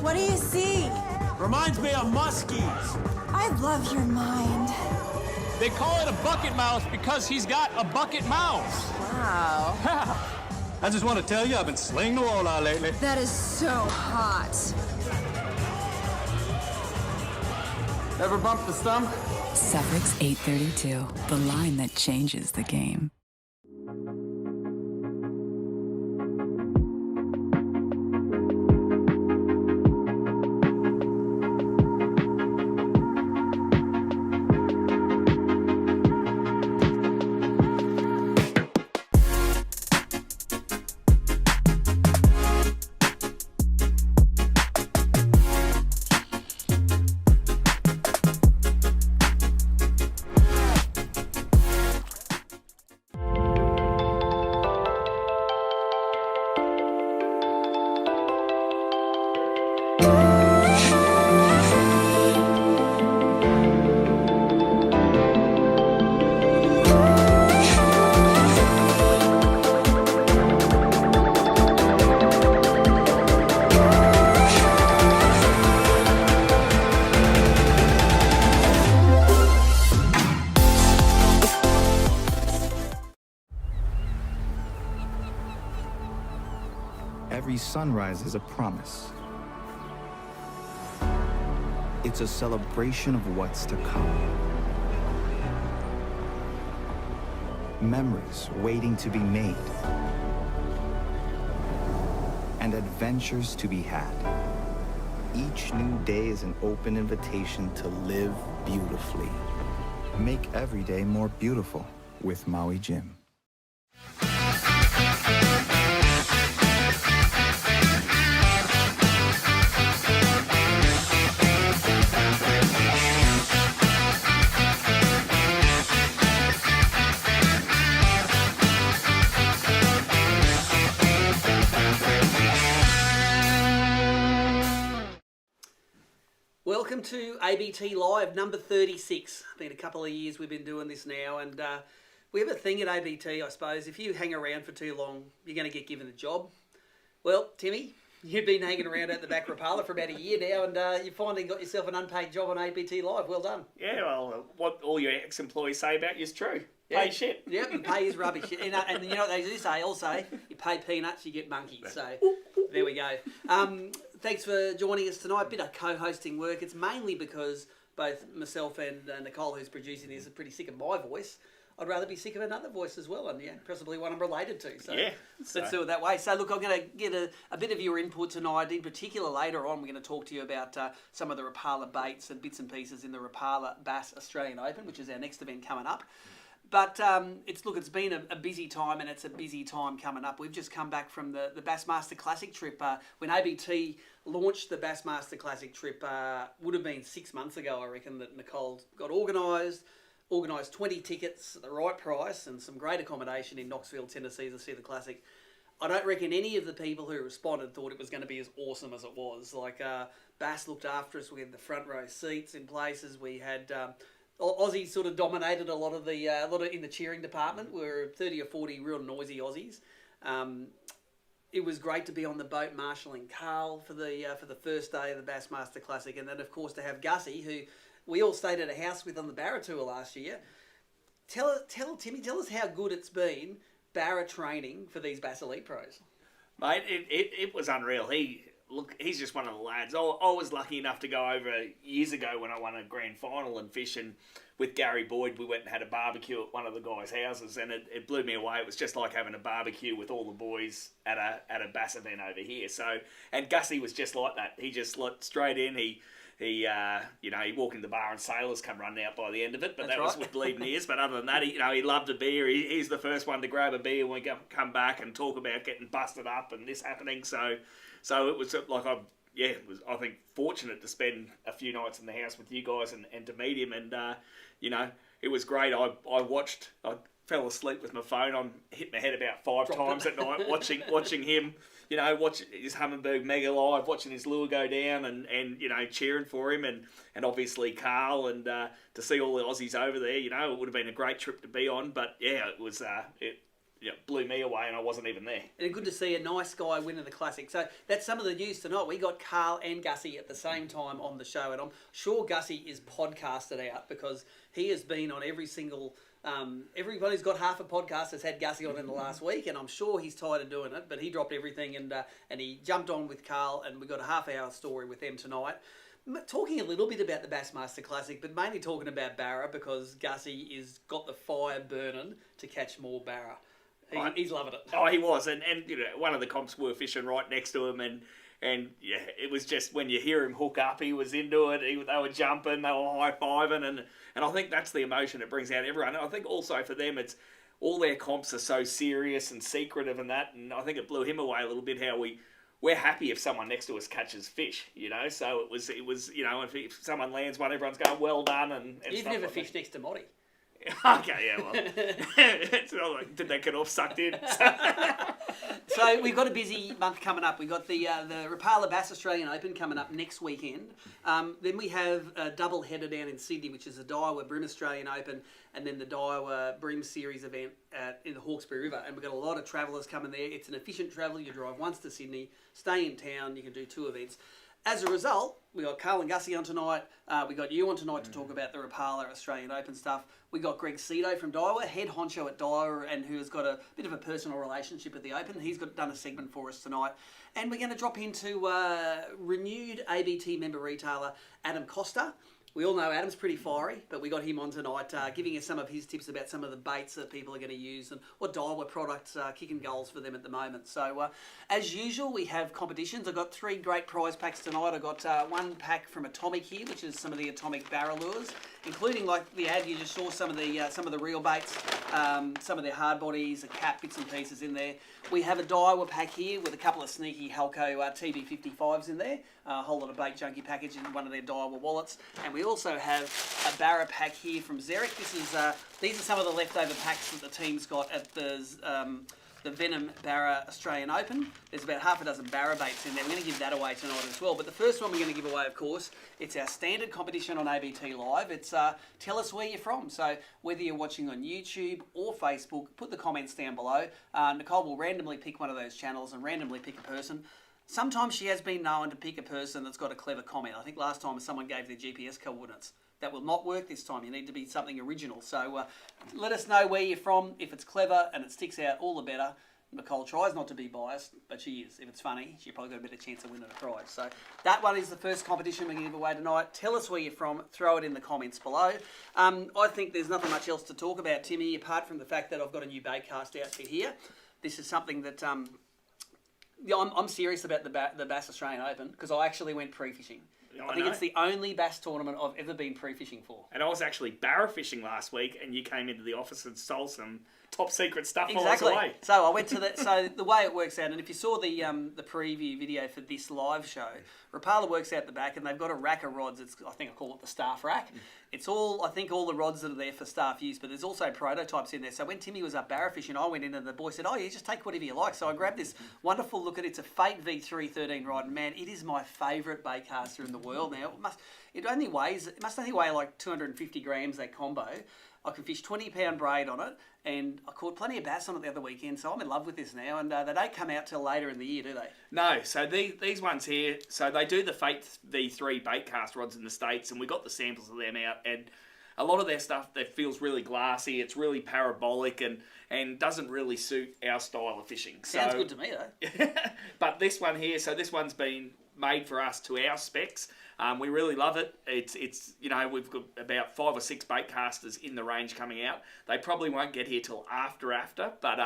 What do you see? Reminds me of muskies. I love your mind. They call it a bucket mouse because he's got a bucket mouse. Wow. I just want to tell you, I've been slaying the walleye lately. That is so hot. Ever bump the stump? Suffix 832, the line that changes the game. Every sunrise is a promise. It's a celebration of what's to come. Memories waiting to be made. And adventures to be had. Each new day is an open invitation to live beautifully. Make every day more beautiful with Maui Gym. Welcome to ABT Live, number 36. Been a couple of years we've been doing this now, and we have a thing at ABT, I suppose. If you hang around for too long, you're going to get given a job. Well, Timmy, you've been hanging around at the back Rapala for about a year now, and you finally got yourself an unpaid job on ABT Live. Well done. Yeah, well, what all your ex-employees say about you is true. Yeah. Pay shit. Yep, and pay is rubbish. And you know what they do say also? You pay peanuts, you get monkeys. So there we go. Thanks for joining us tonight. A bit of co-hosting work. It's mainly because both myself and Nicole, who's producing this, are pretty sick of my voice. I'd rather be sick of another voice as well, and yeah, possibly one I'm related to. So yeah, let's do it that way. So look, I'm going to get a bit of your input tonight. In particular, later on, we're going to talk to you about some of the Rapala baits and bits and pieces in the Rapala Bass Australian Open, which is our next event coming up. But it's been a busy time, and it's a busy time coming up. We've just come back from the Bassmaster Classic trip. When ABT launched the Bassmaster Classic trip, would have been 6 months ago, I reckon, that Nicole got organised 20 tickets at the right price and some great accommodation in Knoxville, Tennessee to see the Classic. I don't reckon any of the people who responded thought it was going to be as awesome as it was. Like, Bass looked after us. We had the front row seats in places. We had... Aussies sort of dominated a lot of in the cheering department. We were 30 or 40 real noisy Aussies. It was great to be on the boat marshalling Carl for the first day of the Bassmaster Classic, and then of course to have Gussy, who we all stayed at a house with on the Barra tour last year. Tell us how good it's been Barra training for these Bass Elite pros. Mate, it was unreal. He's just one of the lads. I was lucky enough to go over years ago when I won a grand final and fishing with Gary Boyd. We went and had a barbecue at one of the guys' houses, and it blew me away. It was just like having a barbecue with all the boys at a bass event over here. So, and Gussy was just like that. He just looked straight in. He walked in the bar and sailors come running out by the end of it, but That's that was with bleeding ears. But other than that, he loved a beer. He's the first one to grab a beer when we come back and talk about getting busted up and this happening. So it was like I think fortunate to spend a few nights in the house with you guys and to meet him, and it was great. I fell asleep with my phone on, hit my head about 5 times at night watching him. Watch his Hummingbird Mega Live, watching his lure go down, and cheering for him, and obviously Carl, and to see all the Aussies over there. It would have been a great trip to be on. But yeah, it blew me away, and I wasn't even there. And good to see a nice guy winning the Classic. So that's some of the news tonight. We got Carl and Gussy at the same time on the show, and I'm sure Gussy is podcasted out because he has been on every single... everybody who's got half a podcast has had Gussy on in the last week, and I'm sure he's tired of doing it, but he dropped everything and he jumped on with Carl, and we got a half-hour story with them tonight. Talking a little bit about the Bassmaster Classic, but mainly talking about Barra because Gussy is got the fire burning to catch more Barra. He's loving it. Oh, he was, and one of the comps were fishing right next to him, and yeah, it was just when you hear him hook up, he was into it. They were jumping, they were high fiving, and I think that's the emotion it brings out everyone. And I think also for them, it's all their comps are so serious and secretive and that, and I think it blew him away a little bit how we're happy if someone next to us catches fish, So it was if someone lands one, everyone's going well done, and you've never fished next to Motty. Okay, yeah, well, it's not like, did that get off sucked in? So we've got a busy month coming up. We've got the Rapala Bass Australian Open coming up next weekend. Then we have a double header down in Sydney, which is the Daiwa BREAM Australian Open, and then the Daiwa BREAM Series event in the Hawkesbury River. And we've got a lot of travellers coming there. It's an efficient travel. You drive once to Sydney, stay in town, you can do 2 events. As a result, we got Carl and Gussy on tonight. We got you on tonight to talk about the Rapala Australian Open stuff. We got Greg Seeto from Daiwa, head honcho at Daiwa, and who has got a bit of a personal relationship with the Open. He's done a segment for us tonight. And we're going to drop into renewed ABT member retailer Adam Costa. We all know Adam's pretty fiery, but we got him on tonight giving us some of his tips about some of the baits that people are going to use and what Daiwa products are kicking goals for them at the moment. So, as usual, we have competitions. I've got 3 great prize packs tonight. I've got 1 pack from Atomic here, which is some of the Atomic Barra lures, including like the ad you just saw, some of the reel baits, some of their hard bodies, a cap, bits and pieces in there. We have a Daiwa pack here with a couple of sneaky Halco TB55s in there, a whole lot of bait junkie package in one of their Daiwa wallets, and we also have a Barra pack here from Zerek. These are some of the leftover packs that the team's got at the Venom Barra Australian Open. There's about half a dozen Barra baits in there. We're going to give that away tonight as well. But the first one we're going to give away, of course, it's our standard competition on ABT Live. It's tell us where you're from. So whether you're watching on YouTube or Facebook, put the comments down below. Nicole will randomly pick one of those channels and randomly pick a person. Sometimes she has been known to pick a person that's got a clever comment. I think last time someone gave their GPS coordinates. That will not work this time. You need to be something original. So let us know where you're from. If it's clever and it sticks out, all the better. Nicole tries not to be biased, but she is. If it's funny, she probably got a better chance of winning a prize. So that one is the first competition we're going to give away tonight. Tell us where you're from. Throw it in the comments below. I think there's nothing much else to talk about, Timmy, apart from the fact that I've got a new baitcast outfit here. This is something that... I'm serious about the Bass Australian Open because I actually went pre-fishing. I think it's the only bass tournament I've ever been pre-fishing for. And I was actually Barra fishing last week, and you came into the office and stole some top secret stuff Exactly. away. So I went to so the way it works out, and if you saw the preview video for this live show, Rapala works out the back, and they've got a rack of rods. I think I call it the staff rack. It's all the rods that are there for staff use, but there's also prototypes in there. So when Timmy was up Barra fishing, I went in and the boy said, "Oh, yeah, just take whatever you like." So I grabbed this wonderful look at it. It's a Fate V3 13 rod, and man, it is my favourite baitcaster in the world now. It must only weigh like 250 grams, that combo. I can fish 20-pound braid on it, and I caught plenty of bass on it the other weekend, so I'm in love with this now, and they don't come out till later in the year, do they? No, so these ones here, so they do the Fate V3 baitcast rods in the States, and we got the samples of them out, and a lot of their stuff that feels really glassy, it's really parabolic, and doesn't really suit our style of fishing. Sounds good to me, though. But this one here, so this one's been made for us to our specs. We really love it. It's we've got about 5 or 6 bait casters in the range coming out. They probably won't get here till after, but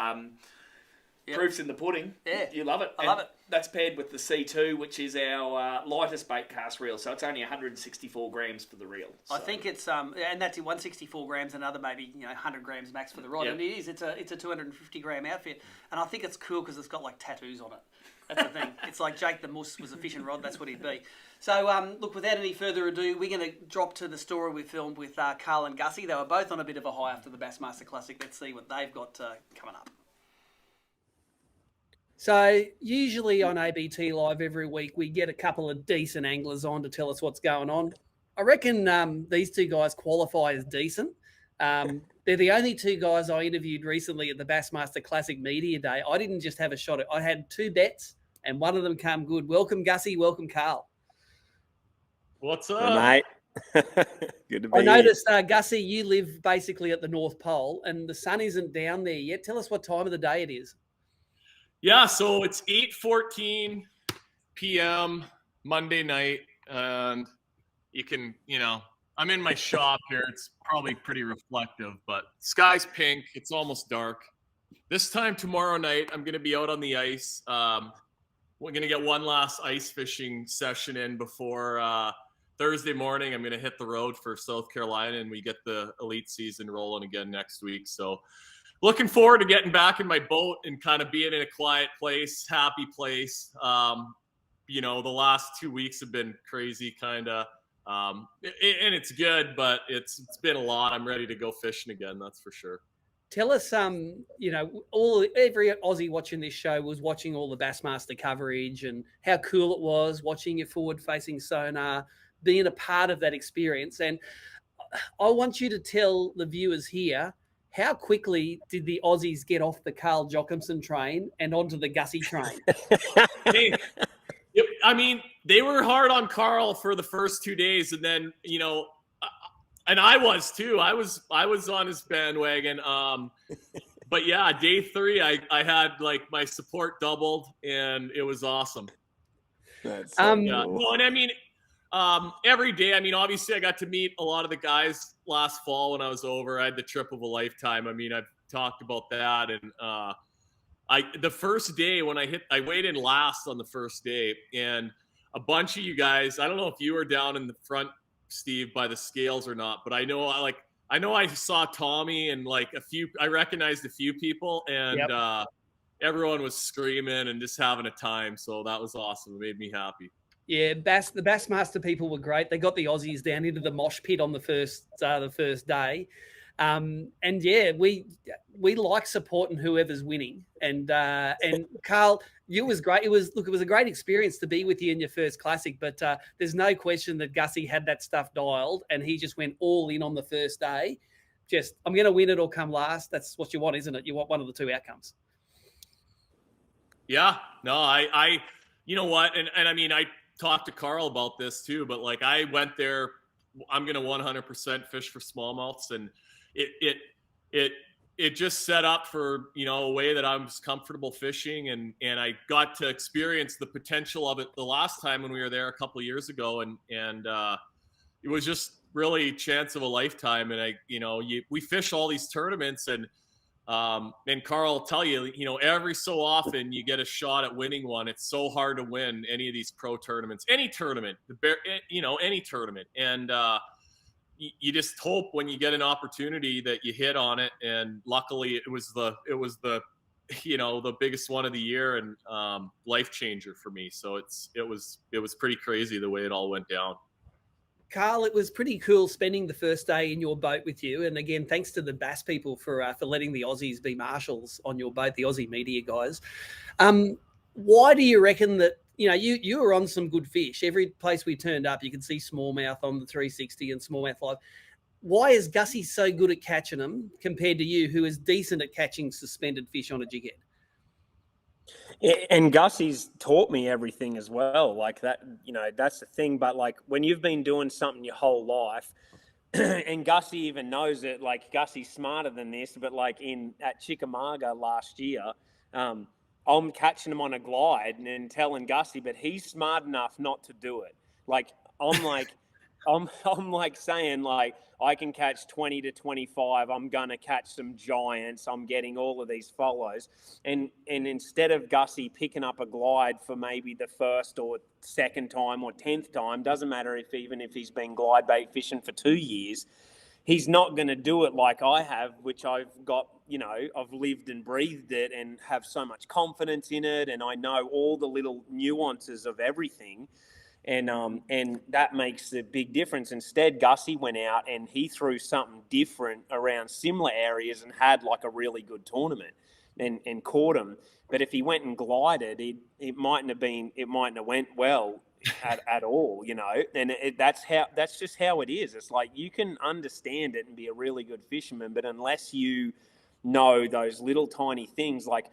yep. Proof's in the pudding. Yeah, you love it. I love it. That's paired with the Seeto, which is our lightest bait cast reel. So it's only 164 grams for the reel. So. I think it's and that's 164 grams, another maybe 100 grams max for the rod. Yep. And it is. It's a 250 gram outfit, and I think it's cool because it's got like tattoos on it. That's the thing. It's like Jake the Moose was a fishing rod. That's what he'd be. So, look, without any further ado, we're going to drop to the story we filmed with Carl and Gussy. They were both on a bit of a high after the Bassmaster Classic. Let's see what they've got coming up. So, usually on ABT Live every week, we get a couple of decent anglers on to tell us what's going on. I reckon these two guys qualify as decent. They're the only two guys I interviewed recently at the Bassmaster Classic Media Day. I didn't just have a shot at. I had two bets, and one of them came good. Welcome, Gussy. Welcome, Carl. What's Hey, up? mate. Good to be I here. noticed, Gussie, you live basically at the North Pole, and the sun isn't down there yet. Tell us what time of the day it is. Yeah, so it's 8:14 p.m. Monday night, and you can, I'm in my shop here. It's probably pretty reflective, but sky's pink. It's almost dark. This time tomorrow night, I'm going to be out on the ice. We're going to get one last ice fishing session in before Thursday morning. I'm going to hit the road for South Carolina, and we get the elite season rolling again next week. So looking forward to getting back in my boat and kind of being in a quiet place, happy place. The last 2 weeks have been crazy, kind of. And it's good, but it's been a lot. I'm ready to go fishing again, that's for sure. Tell us, every Aussie watching this show was watching all the Bassmaster coverage and how cool it was watching your forward-facing sonar, being a part of that experience. And I want you to tell the viewers here, how quickly did the Aussies get off the Carl Jocumsen train and onto the Gussy train? Hey, I mean, they were hard on Carl for the first 2 days, and then and I was too. I was on his bandwagon. But yeah, day 3, I had like my support doubled, and it was awesome. That's so Yeah. cool. Well, and I mean, every day. I mean, obviously, I got to meet a lot of the guys last fall when I was over. I had the trip of a lifetime. I mean, I've talked about that, and the first day when I weighed in last on the first day, and a bunch of you guys. I don't know if you were down in the front, Steve, by the scales or not, but I know I saw Tommy and like I recognized a few people, and Yep. Everyone was screaming and just having a time. So that was awesome. It made me happy. Yeah, the Bassmaster people were great. They got the Aussies down into the mosh pit on the first day. And yeah, we like supporting whoever's winning. And Carl, you was great. It was a great experience to be with you in your first classic, but there's no question that Gussy had that stuff dialed, and he just went all in on the first day. Just, I'm going to win it or come last. That's what you want, isn't it? You want one of the two outcomes. Yeah, no, I you know what? And I mean, I talked to Carl about this too, but like I went there, I'm going to 100% fish for smallmouths, and it just set up for, a way that I was comfortable fishing, and I got to experience the potential of it the last time when we were there a couple of years ago. And it was just really a chance of a lifetime. And we fish all these tournaments, and Carl will tell you, every so often you get a shot at winning one. It's so hard to win any of these pro tournaments, any tournament, any tournament. And, you just hope when you get an opportunity that you hit on it, and luckily it was the the biggest one of the year, and life changer for me. So it was pretty crazy the way it all went down. Carl, it was pretty cool spending the first day in your boat with you. And again, thanks to the Bass people for letting the Aussies be marshals on your boat, the Aussie media guys. Why do you reckon that, you were on some good fish? Every place we turned up, you could see smallmouth on the 360 and smallmouth live. Why is Gussy so good at catching them compared to you, who is decent at catching suspended fish on a jig head? And Gussy's taught me everything as well. Like that, that's the thing. But like when you've been doing something your whole life, and Gussy even knows it, like Gussy's smarter than this, but like at Chickamauga last year, I'm catching him on a glide and telling Gussy, but he's smart enough not to do it. Like I'm like saying, like, I can catch 20 to 25. I'm going to catch some giants. I'm getting all of these follows. And instead of Gussy picking up a glide for maybe the first or second time or 10th time, doesn't matter even if he's been glide bait fishing for 2 years, he's not going to do it like I have, which I've got, I've lived and breathed it and have so much confidence in it. And I know all the little nuances of everything. And that makes a big difference. Instead, Gussy went out and he threw something different around similar areas and had like a really good tournament and caught him. But if he went and glided, it mightn't have went well. at all, you know. And that's just how it is. It's like you can understand it and be a really good fisherman, but unless you know those little tiny things, like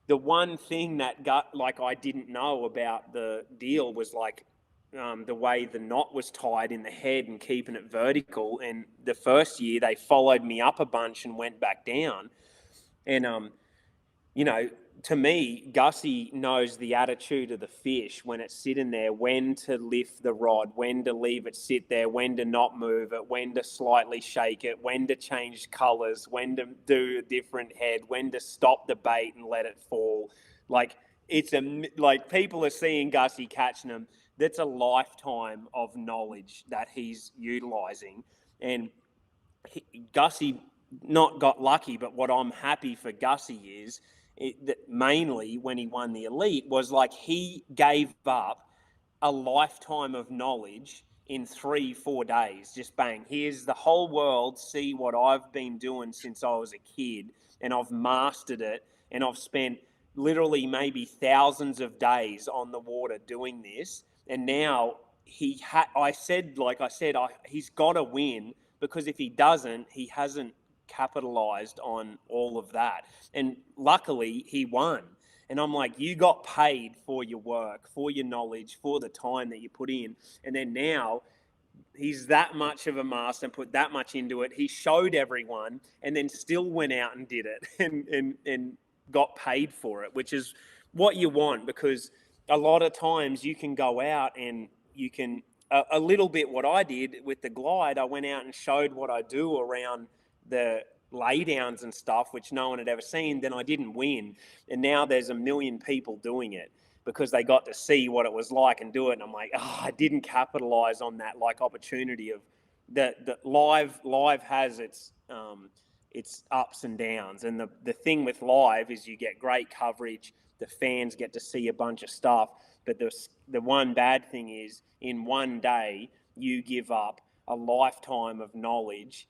the one thing that I didn't know about the deal was like the way the knot was tied in the head and keeping it vertical. And the first year they followed me up a bunch and went back down. And, you know, to me, Gussy knows the attitude of the fish when it's sitting there, when to lift the rod, when to leave it sit there, when to not move it, when to slightly shake it, when to change colours, when to do a different head, when to stop the bait and let it fall. Like, like people are seeing Gussy catching them. That's a lifetime of knowledge that he's utilising. And Gussy not got lucky, but what I'm happy for Gussy is that mainly when he won the elite was like he gave up a lifetime of knowledge in 3-4 days. Just bang, here's the whole world, see what I've been doing since I was a kid, and I've mastered it, and I've spent literally maybe thousands of days on the water doing this. And now he's got to win, because if he doesn't, he hasn't capitalized on all of that. And luckily he won. And I'm like, you got paid for your work, for your knowledge, for the time that you put in. And then now he's that much of a master and put that much into it. He showed everyone and then still went out and did it and got paid for it, which is what you want, because a lot of times you can go out and you can, a little bit what I did with the glide, I went out and showed what I do around the laydowns and stuff, which no one had ever seen. Then I didn't win. And now there's 1 million people doing it because they got to see what it was like and do it. And I'm like, I didn't capitalize on that like opportunity of the live has its ups and downs. And the thing with live is you get great coverage. The fans get to see a bunch of stuff. But the one bad thing is in one day, you give up a lifetime of knowledge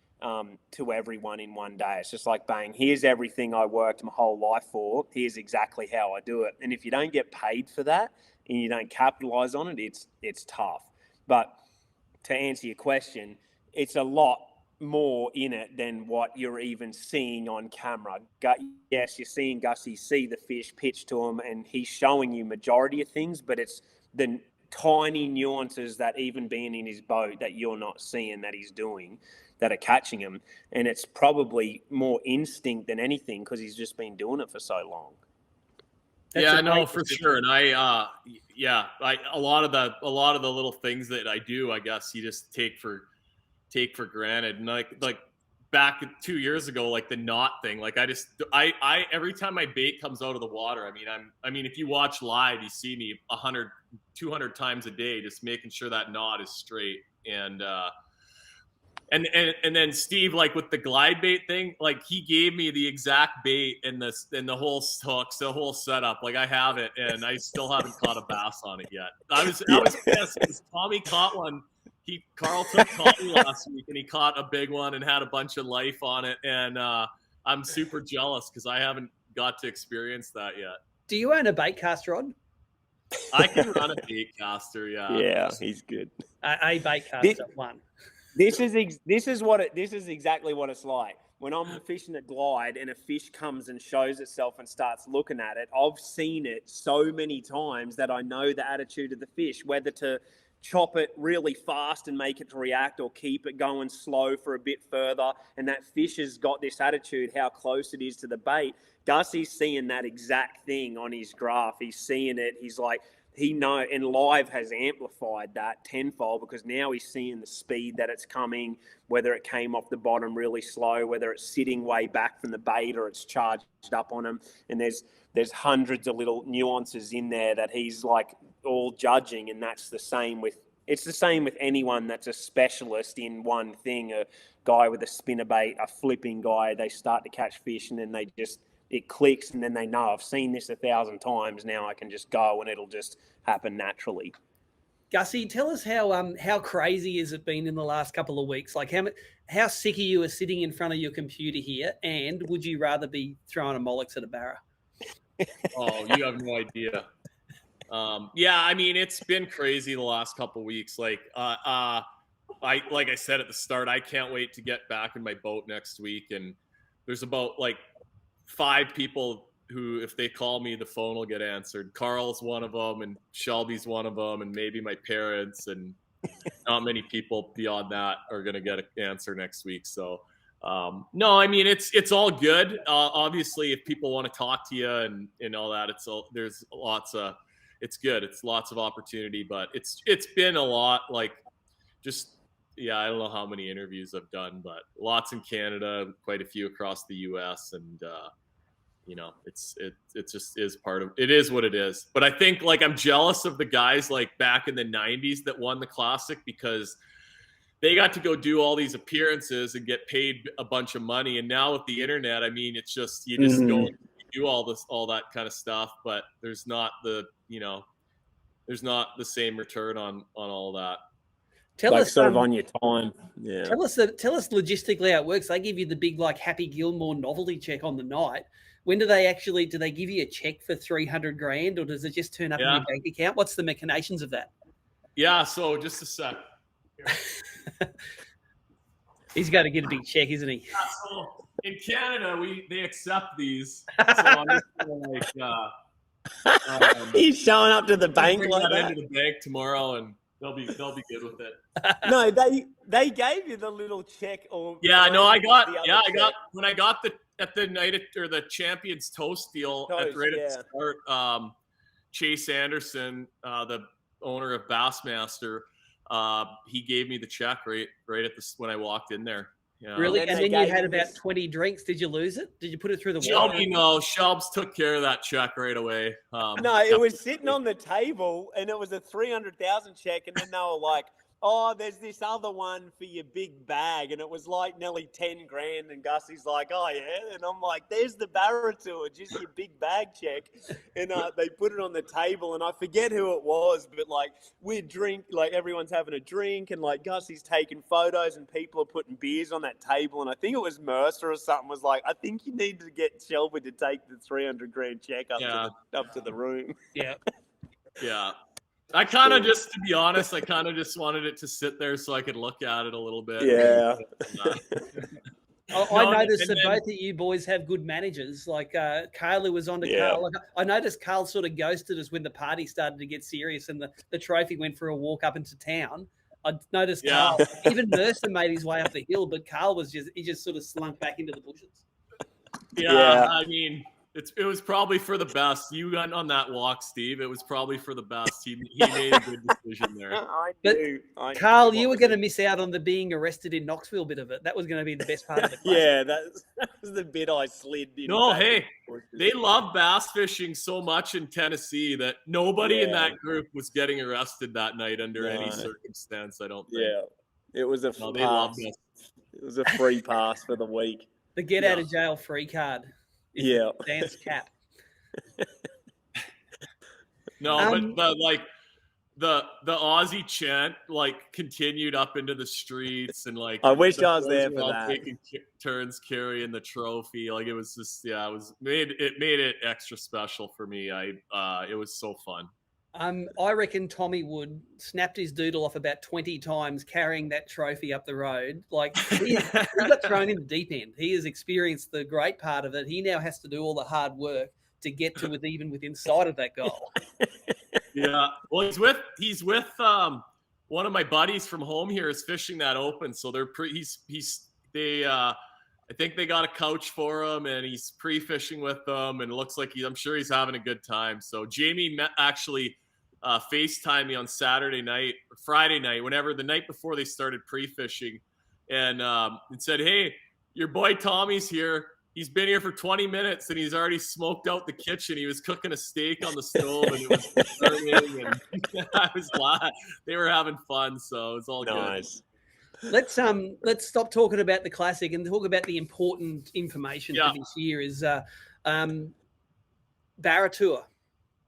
to everyone in one day. It's just like, bang, here's everything I worked my whole life for. Here's exactly how I do it. And if you don't get paid for that and you don't capitalize on it, it's tough. But to answer your question, it's a lot more in it than what you're even seeing on camera. Yes, you're seeing Gussy see the fish, pitch to him, and he's showing you majority of things, but it's the tiny nuances that even being in his boat that you're not seeing that he's doing that are catching him. And it's probably more instinct than anything because he's just been doing it for so long. Yeah, no, for sure. And a lot of the little things that I do, I guess you just take for granted. And like back 2 years ago, like the knot thing, like I every time my bait comes out of the water, I mean, if you watch live, you see me 100, 200 times a day, just making sure that knot is straight. And then Steve, like with the glide bait thing, like he gave me the exact bait and the whole hooks, the whole setup. Like I have it, and I still haven't caught a bass on it yet. I was pissed because Tommy caught one. Carl took Tommy last week, and he caught a big one and had a bunch of life on it. And I'm super jealous because I haven't got to experience that yet. Do you own a bait caster rod? I can run a bait caster, yeah. Yeah, he's good. A bait caster one. This is exactly what it's like. When I'm fishing a glide and a fish comes and shows itself and starts looking at it, I've seen it so many times that I know the attitude of the fish, whether to chop it really fast and make it to react or keep it going slow for a bit further. And that fish has got this attitude, how close it is to the bait. Gussy's seeing that exact thing on his graph. He's seeing it. He's like, and live has amplified that tenfold because now he's seeing the speed that it's coming, whether it came off the bottom really slow, whether it's sitting way back from the bait or it's charged up on him. And there's hundreds of little nuances in there that he's like all judging. And it's the same with anyone that's a specialist in one thing. A guy with a spinnerbait, a flipping guy, they start to catch fish and then it clicks and then they know I've seen this 1,000 times. Now I can just go and it'll just happen naturally. Gussy, tell us how crazy has it been in the last couple of weeks? Like how sick are you of sitting in front of your computer here? And would you rather be throwing a Mollix at a Barra? Oh, you have no idea. Yeah, I mean, it's been crazy the last couple weeks. Like I said at the start, I can't wait to get back in my boat next week. And there's about like 5 people who, if they call me, the phone will get answered. Carl's one of them, and Shelby's one of them, and maybe my parents, and not many people beyond that are going to get an answer next week. So, no, I mean, it's all good. Obviously, if people want to talk to you and all that, there's lots of, it's good. It's lots of opportunity, but it's been a lot, like, just, yeah, I don't know how many interviews I've done, but lots in Canada, quite a few across the US, and you know, it just is part of it, is what it is. But I think, like, I'm jealous of the guys like back in the 90s that won the Classic, because they got to go do all these appearances and get paid a bunch of money. And now with the internet, I mean, it's just, you just go and do all that kind of stuff, but there's not the, you know, there's not the same return on all that. Tell us sort of on your time. Yeah. Tell us logistically how it works. They give you the big, like, Happy Gilmore novelty check on the night. When do they give you a check for $300,000, or does it just turn up in your bank account? What's the machinations of that? Yeah. So just a sec. He's got to get a big check, isn't he? Yeah, so in Canada, they accept these. So I'm just like, he's showing up to the bank bring like that that. into the bank tomorrow, and they'll be good with it. No, they gave you the little check, or when I got the night or the Champions Toast deal at the start. Chase Anderson, the owner of Bassmaster, he gave me the check right at this when I walked in there. Yeah. Really? And then you had about 20 drinks. Did you lose it? Did you put it through the wall? Shelby, no. Shelbs took care of that check right away. No, it was sitting on the table, and it was a $300,000 check, and then they were like, "Oh, there's this other one for your big bag," and it was like nearly $10,000. And Gussy's like, "Oh yeah," and I'm like, "There's the Barra tour, just your big bag check." And they put it on the table, and I forget who it was, but like like everyone's having a drink, and like Gussy's taking photos, and people are putting beers on that table, and I think it was Mercer or something was like, "I think you need to get Shelby to take the $300,000 check up to the room." Yeah. Yeah. I kind of just, to be honest, I kind of just wanted it to sit there so I could look at it a little bit. Yeah. I noticed that both of you boys have good managers. Like Carl, who was on to Carl. Like, I noticed Carl sort of ghosted us when the party started to get serious and the trophy went for a walk up into town. I noticed Carl, even Mercer made his way up the hill, but Carl was just sort of slunk back into the bushes. Yeah. I mean, it was probably for the best. You went on that walk, Steve. It was probably for the best. He made a good decision there. Carl, you were going to miss out on the being arrested in Knoxville bit of it. That was going to be the best part of the class. Yeah, that was the bit I slid in. No, hey, they love bass fishing so much in Tennessee that nobody in that group was getting arrested that night under any circumstance, I don't think. Yeah, it was a they loved it. It was a free pass for the week. The get out of jail free card. Dance cap. No, but like the Aussie chant like continued up into the streets, and like I wish I was there for that. Taking turns carrying the trophy, like it was just it made it extra special for me. It was so fun. I reckon Tommy Wood snapped his doodle off about 20 times carrying that trophy up the road. Like he got thrown in the deep end. He has experienced the great part of it. He now has to do all the hard work to get to even within sight of that goal. Yeah. Well, he's with one of my buddies from home here is fishing that open. So I think they got a couch for him, and he's pre-fishing with them, and it looks like I'm sure he's having a good time. So Jamie actually FaceTimed me on Friday night, whenever the night before they started pre-fishing, and said, "Hey, your boy Tommy's here. He's been here for 20 minutes, and he's already smoked out the kitchen. He was cooking a steak on the stove, and it was burning." And I was glad they were having fun, so it's all nice. Good. Let's stop talking about the Classic and talk about the important information for this year. Is Barra Tour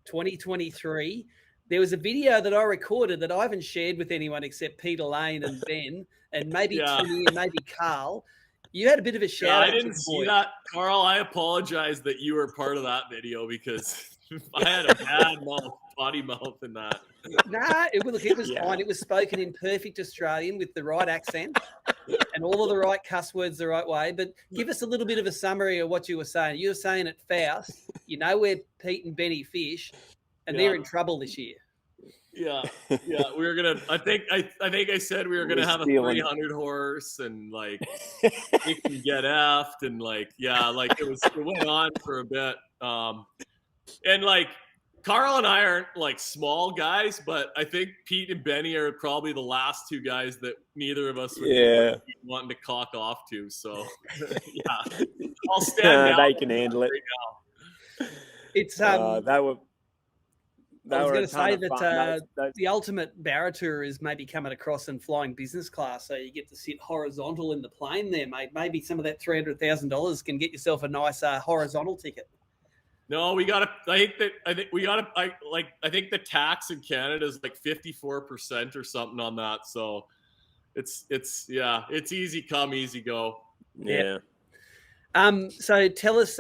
2023. There was a video that I recorded that I haven't shared with anyone except Peter Lane and Ben and maybe Timmy and maybe Carl. You had a bit of a shout out. I didn't see that, Carl. I apologize that you were part of that video because I had a bad mouth, potty mouth in that. Nah, it was fine. It was spoken in perfect Australian with the right accent and all of the right cuss words the right way. But give us a little bit of a summary of what you were saying. You were saying at Faust, you know where Pete and Benny fish, and they're in trouble this year. Yeah, we were gonna. I think I said we were gonna have a 300 horse, and like we can get effed, and like it went on for a bit. And like Carl and I aren't like small guys, but I think Pete and Benny are probably the last two guys that neither of us would be wanting to cock off to. So yeah, I'll stand down. They can handle it. Right now. It's I was going to say that the ultimate Barra tour is maybe coming across and flying business class, so you get to sit horizontal in the plane there, mate. Maybe some of that $300,000 can get yourself a nice horizontal ticket. No, we gotta. I think the tax in Canada is like 54% or something on that. So it's easy come, easy go. Yeah. So tell us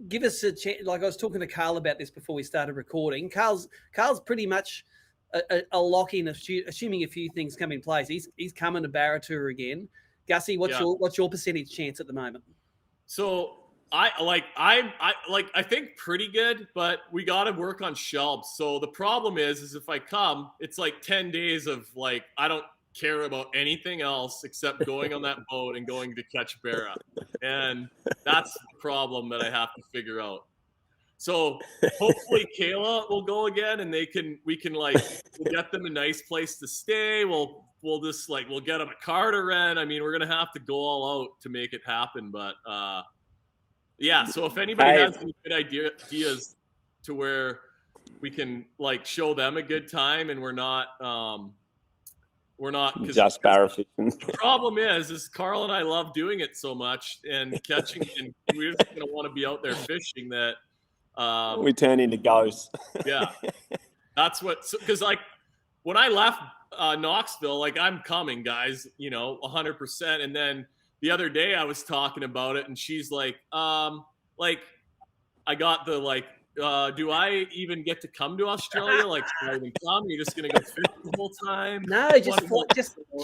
give us a chance. Like I was talking to Carl about this before we started recording. Carl's pretty much a lock in, assuming a few things come in place. He's coming to Barra Tour again. Gussie, what's your percentage chance at the moment? So I think pretty good, but we got to work on shelves. So the problem is if I come, it's like 10 days of like I don't care about anything else except going on that boat and going to catch Barra, and that's the problem that I have to figure out. So hopefully Kayla will go again, and we can like we'll get them a nice place to stay. We'll just like we'll get them a car to rent. I mean, we're gonna have to go all out to make it happen, but yeah. So if anybody has any good ideas to where we can like show them a good time, and we're not just Barra fishing. The problem is Carl and I love doing it so much and catching, and we're just gonna want to be out there fishing that we turn into ghosts. Yeah, that's because like when I left Knoxville, like I'm coming, guys, 100%. And then the other day I was talking about it, and she's like I got the like. Do I even get to come to Australia? Like, should I even come? You're just gonna go fish the whole time? No, just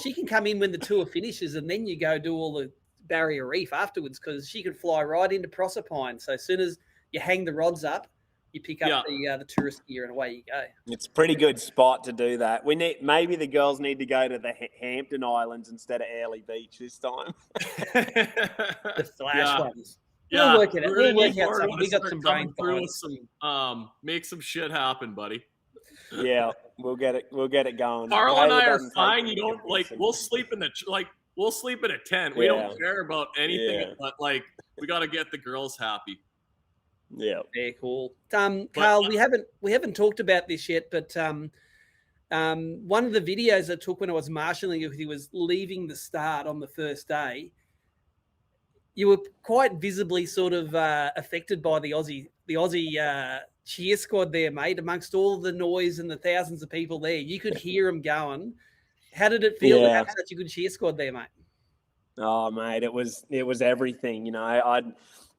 she can come in when the tour finishes, and then you go do all the barrier reef afterwards, because she could fly right into Proserpine. So as soon as you hang the rods up, you pick up the tourist gear, and away you go. It's a pretty good spot to do that. Maybe the girls need to go to the Hampton Islands instead of Airlie Beach this time. The flash ones. Yeah, we'll work it out. We'll work out something. We got some brain through make some shit happen, buddy. Yeah, we'll get it going. Carl and I are fine. You don't like. We'll sleep in a tent. We don't care about anything, but like we got to get the girls happy. Yeah. Very cool. Carl, we haven't talked about this yet, but one of the videos I took when I was marshalling it, he was leaving the start on the first day. You were quite visibly sort of affected by the Aussie cheer squad there, mate. Amongst all the noise and the thousands of people there, you could hear them going. How did it feel to have such a good cheer squad there, mate? Oh, mate, it was everything.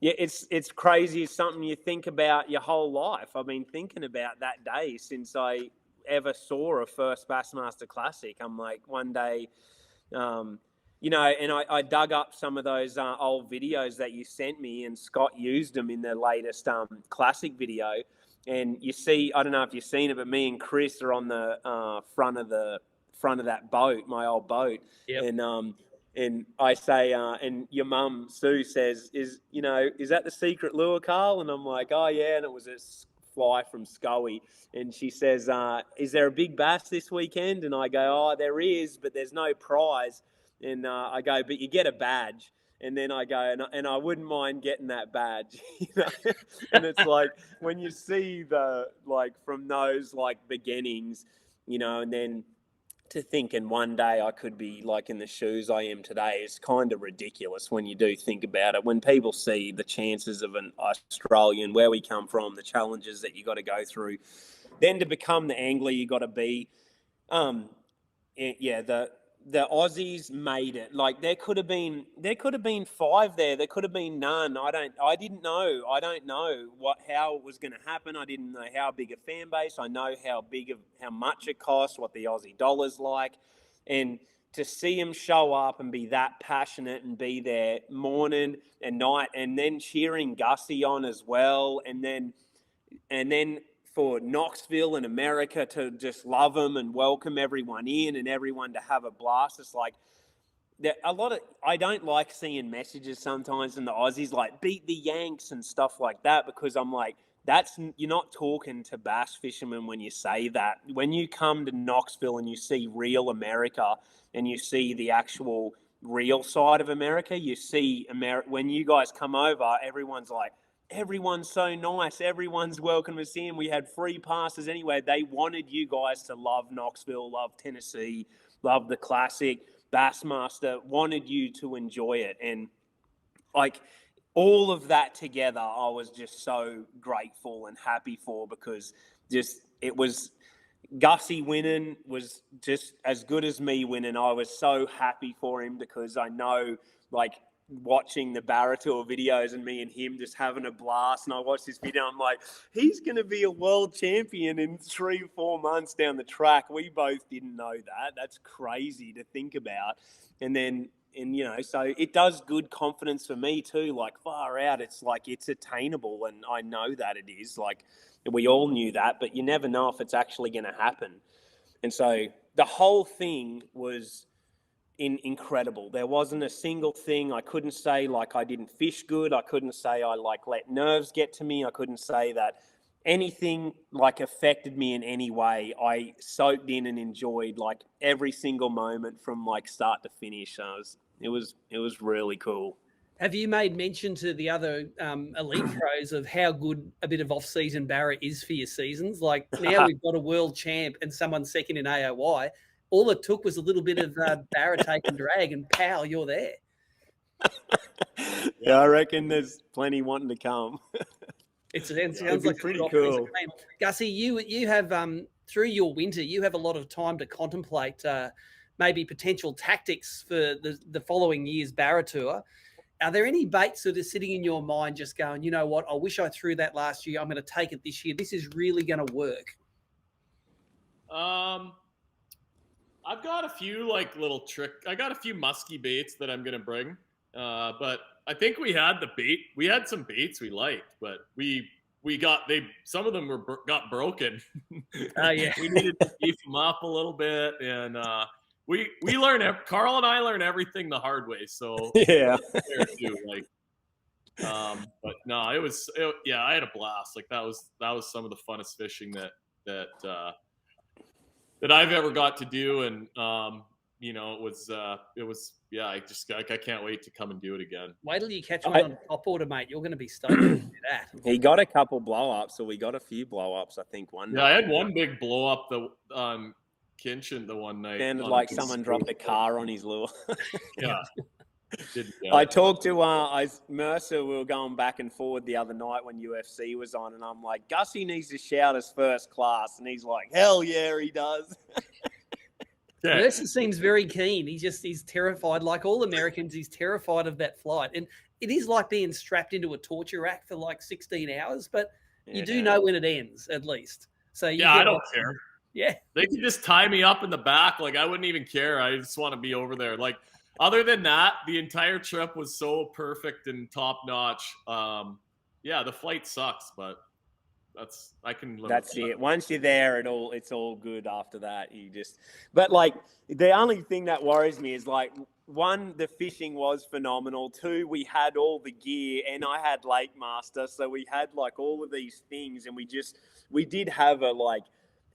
It's crazy. It's something you think about your whole life. I've been thinking about that day since I ever saw a first Bassmaster Classic. I'm like, one day. And I dug up some of those old videos that you sent me, and Scott used them in the latest Classic video. And you see, I don't know if you've seen it, but me and Chris are on the front of that boat, my old boat. Yep. And I say, and your mum Sue says, is that the secret lure, Carl? And I'm like, oh yeah, and it was a fly from Scully. And she says, is there a big bass this weekend? And I go, oh, there is, but there's no prize. And I go, but you get a badge. And then I go, and I wouldn't mind getting that badge. And it's like, when you see from those beginnings, and then to think in one day I could be in the shoes I am today is kind of ridiculous when you do think about it. When people see the chances of an Australian, where we come from, the challenges that you got to go through, then to become the angler you got to be, the Aussies made it. Like there could have been 5 there. There could have been none. I don't know how it was going to happen. I didn't know how big a fan base. I know how much it costs, what the Aussie dollar's like, and to see them show up and be that passionate and be there morning and night, and then cheering Gussy on as well, and then for Knoxville and America to just love them and welcome everyone in and everyone to have a blast. It's like I don't like seeing messages sometimes in the Aussies like beat the Yanks and stuff like that, because I'm like, you're not talking to bass fishermen when you say that. When you come to Knoxville and you see real America and you see the actual real side of America, you see when you guys come over, everyone's like, everyone's so nice. Everyone's welcome to see him. We had free passes anyway. They wanted you guys to love Knoxville, love Tennessee, love the Classic. Bassmaster wanted you to enjoy it. And like all of that together, I was just so grateful and happy for, because it was Gussy winning was just as good as me winning. I was so happy for him, because I know, like, watching the Barra Tour videos and me and him just having a blast, and I watched this video, I'm like, he's going to be a world champion in 3 or 4 months down the track. We both didn't know that. That's crazy to think about. And so it does good confidence for me too, like far out. It's like, it's attainable, and I know that it is. Like, we all knew that, but you never know if it's actually going to happen. And so the whole thing was incredible. There wasn't a single thing. I couldn't say like I didn't fish good. I couldn't say I like let nerves get to me. I couldn't say that anything like affected me in any way. I soaked in and enjoyed like every single moment from like start to finish. It was really cool. Have you made mention to the other elite pros of how good a bit of off-season Barra is for your seasons? Like now we've got a world champ and someone second in AOI. All it took was a little bit of Barra take and drag, and pow, you're there. Yeah, I reckon there's plenty wanting to come. It sounds like pretty cool. Gussy, you have through your winter, you have a lot of time to contemplate maybe potential tactics for the following year's Barra Tour. Are there any baits that are sitting in your mind just going, you know what, I wish I threw that last year. I'm going to take it this year. This is really going to work. I've got a few I got a few musky baits that I'm going to bring. But I think we had some baits we liked, but some of them got broken. Yeah. We needed to beef them up a little bit. And, we learn, Carl and I learn everything the hard way. So yeah, too, like, but no, I had a blast. Like that was some of the funnest fishing that I've ever got to do. And, I can't wait to come and do it again. Wait till you catch one on top order, mate. You're going to be stoked to do that. He got a couple blow-ups, so we got a few blow-ups, I think, one night. Yeah, I had one big blow-up on Kinchin the one night. Sounded like someone dropped a car on his lure. Yeah. I talked to Mercer. We were going back and forward the other night when UFC was on, and I'm like, Gussy needs to shout as first class, and he's like, hell yeah, he does. Yeah. Mercer seems very keen. He's terrified. Like all Americans, he's terrified of that flight. And it is like being strapped into a torture rack for like 16 hours, but you do know when it ends, at least. So I don't care. Yeah. They could just tie me up in the back. Like, I wouldn't even care. I just want to be over there. Like, other than that, the entire trip was so perfect and top notch. The flight sucks, but I can live that's with that. it. Once you're there, it's all good after that. But like the only thing that worries me is like, 1, the fishing was phenomenal. 2, we had all the gear, and I had Lake Master, so we had like all of these things, and we did have a like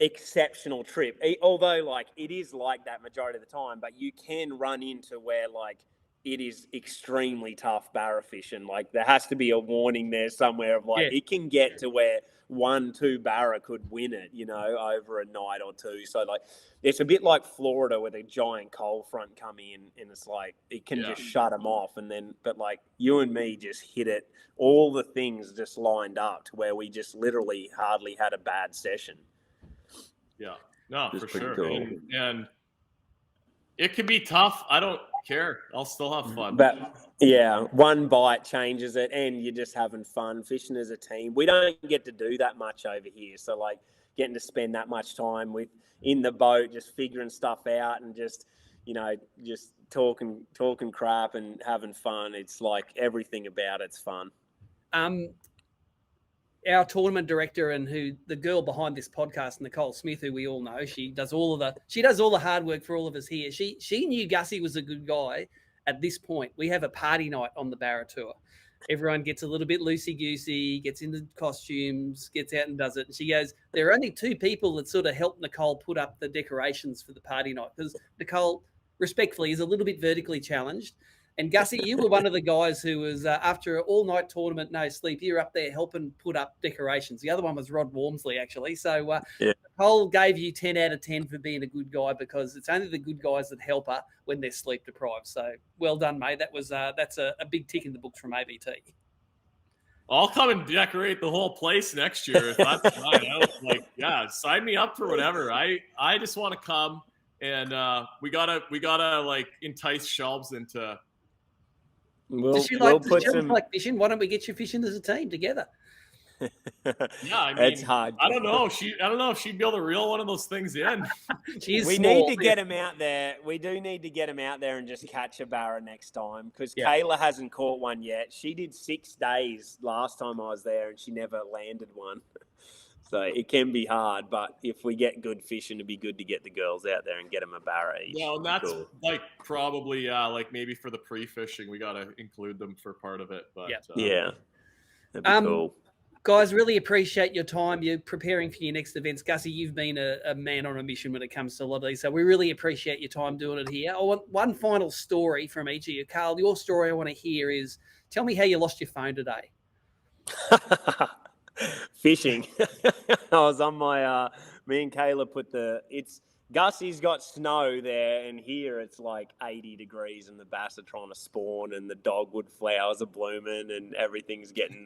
exceptional trip. Although like it is like that majority of the time, but you can run into where like it is extremely tough Barra fishing. Like there has to be a warning there somewhere of like it can get to where 1-2 Barra could win it, over a night or two. So like it's a bit like Florida where the giant cold front come in, and it's like it can just shut them off. And then, but like you and me just hit it. All the things just lined up to where we just literally hardly had a bad session. Yeah, no, for sure. Cool. And it can be tough. I don't care. I'll still have fun. But yeah, one bite changes it, and you're just having fun fishing as a team. We don't get to do that much over here, so like getting to spend that much time in the boat, just figuring stuff out, and just just talking crap and having fun. It's like everything about it's fun. Our tournament director and the girl behind this podcast, Nicole Smith, who we all know, she does all the hard work for all of us here. She knew Gussy was a good guy at this point. We have a party night on the Barra tour. Everyone gets a little bit loosey-goosey, gets into costumes, gets out and does it. And she goes, there are only two people that sort of helped Nicole put up the decorations for the party night, because Nicole, respectfully, is a little bit vertically challenged. And Gussy, you were one of the guys who was, after an all-night tournament, no sleep, you're up there helping put up decorations. The other one was Rod Wormsley, actually. So Nicole gave you 10 out of 10 for being a good guy, because it's only the good guys that help her when they're sleep deprived. So well done, mate. That's a big tick in the books from ABT. I'll come and decorate the whole place next year if that's fine. Sign me up for whatever. I just want to come, and we gotta like entice shelves into. Does she like fishing? Why don't we get you fishing as a team together? Yeah, I mean, it's hard. I don't know if she'd be able to reel one of those things in. We need to get him out there. We do need to get him out there and just catch a Barra next time, because Kayla hasn't caught one yet. She did 6 days last time I was there, and she never landed one. So it can be hard, but if we get good fishing, it'd be good to get the girls out there and get them a Barra each. Yeah, and that's cool. Like probably like maybe for the pre-fishing, we got to include them for part of it. But yeah, that'd be cool. Guys, really appreciate your time. You're preparing for your next events. Gussy, you've been a man on a mission when it comes to a lot of these, so we really appreciate your time doing it here. I want one final story from each of you. Carl, your story I want to hear is, tell me how you lost your phone today. Fishing. I was on my me and Kayla Gussy's got snow there, and here it's like 80 degrees, and the bass are trying to spawn, and the dogwood flowers are blooming, and everything's getting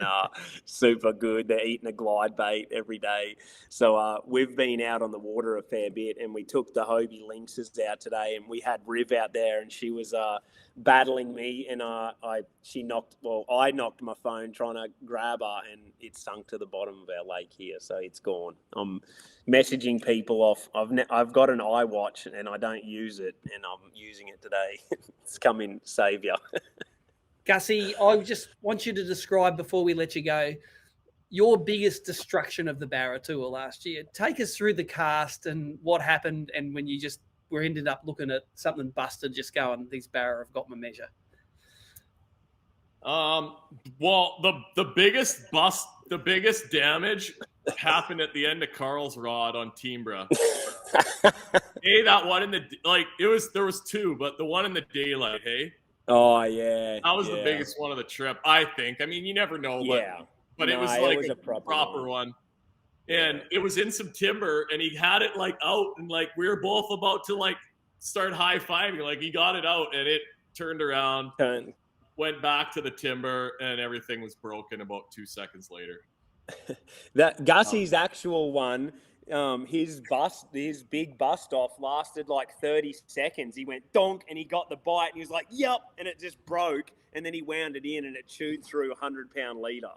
super good. They're eating a glide bait every day. So we've been out on the water a fair bit, and we took the Hobie lynxes out today, and we had Riv out there, and she was battling me, and I knocked my phone trying to grab her, and it sunk to the bottom of our lake here, so it's gone. I'm messaging people off. I've got an iWatch, and I don't use it, and I'm using it today. It's come in savior. Gussy, I just want you to describe, before we let you go, your biggest destruction of the Barra Tour last year. Take us through the cast and what happened, and when you just ended up looking at something busted, just going, these Barra have got my measure. Well, the biggest damage happened at the end of Carl's rod on Teambra. That one there was two, but the one in the daylight, Oh yeah. That was the biggest one of the trip, I think. I mean, you never know, but it was like a proper one. And it was in some timber, and he had it like out, and like we were both about to like start high-fiving. Like he got it out, and it turned around, went back to the timber, and everything was broken about 2 seconds later. That Gussy's actual one, his big bust off lasted like 30 seconds. He went donk, and he got the bite, and he was like, "Yep," and it just broke, and then he wound it in, and it chewed through a 100-pound leader.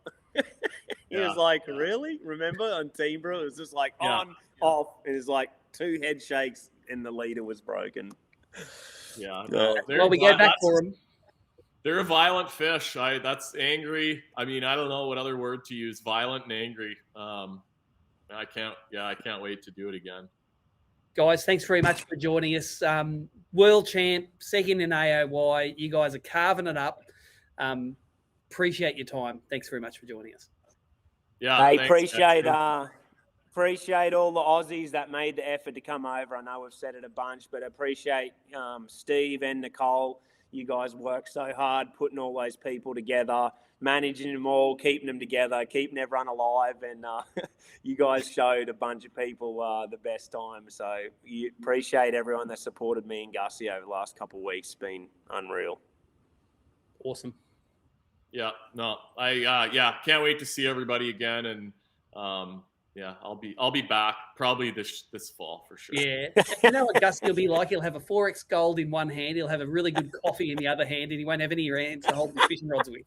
He was like, "Really?" Remember on Teambra, it was just like on, off, and it was like 2 head shakes, and the leader was broken. Yeah. Well, we go back for him. They're a violent fish. That's angry. I mean, I don't know what other word to use. Violent and angry. I can't wait to do it again. Guys, thanks very much for joining us. World champ, second in AOY. You guys are carving it up. Appreciate your time. Thanks very much for joining us. Yeah, I appreciate all the Aussies that made the effort to come over. I know we've said it a bunch, but appreciate Steve and Nicole. You guys work so hard putting all those people together, managing them all, keeping them together, keeping everyone alive. And you guys showed a bunch of people the best time. So you appreciate everyone that supported me and Gussy over the last couple of weeks. It's been unreal. Awesome. Yeah, no, I can't wait to see everybody again. And yeah, I'll be back probably this fall for sure. Yeah. You know what Gussie will be like? He'll have a 4X gold in one hand. He'll have a really good coffee in the other hand, and he won't have any hands to hold his fishing rods with.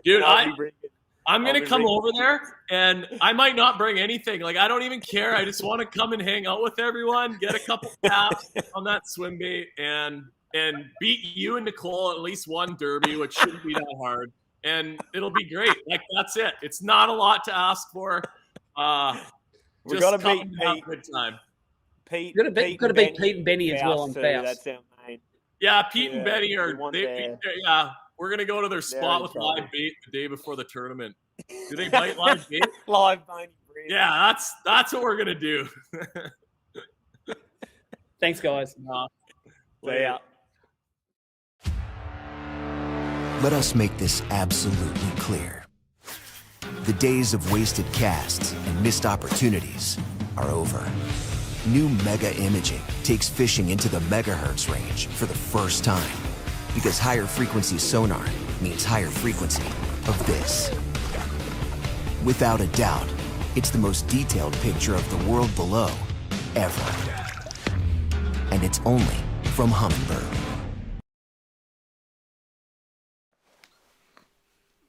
Dude, I'm going to come over there, and I might not bring anything. Like, I don't even care. I just want to come and hang out with everyone, get a couple taps on that swim bait, and beat you and Nicole at least one derby, which shouldn't be that hard. And it'll be great. Like, that's it. It's not a lot to ask for. We've got to beat Pete. Good time. Pete. Got to beat Pete and Benny as well on Faust. That's our main. Yeah, Pete and Benny are. We're gonna go to their spot with live bait the day before the tournament. Do they bite live bait? Live bony breed. Yeah, that's what we're gonna do. Thanks, guys. Lay out. Let us make this absolutely clear. The days of wasted casts and missed opportunities are over. New Mega Imaging takes fishing into the megahertz range for the first time, because higher frequency sonar means higher frequency of this. Without a doubt, it's the most detailed picture of the world below ever. And it's only from Humminbird.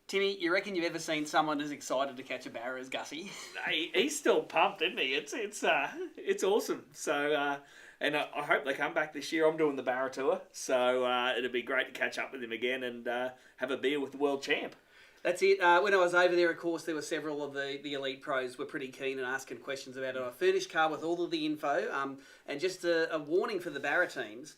Timmy, you reckon you've ever seen someone as excited to catch a barra as Gussie? He's still pumped, isn't he? It's awesome. So, and I hope they come back this year. I'm doing the Barra tour, so it'd be great to catch up with him again and have a beer with the world champ. That's it. When I was over there, of course, there were several of the elite pros were pretty keen and asking questions about it. I furnished Carl with all of the info, and just a warning for the Barra teams.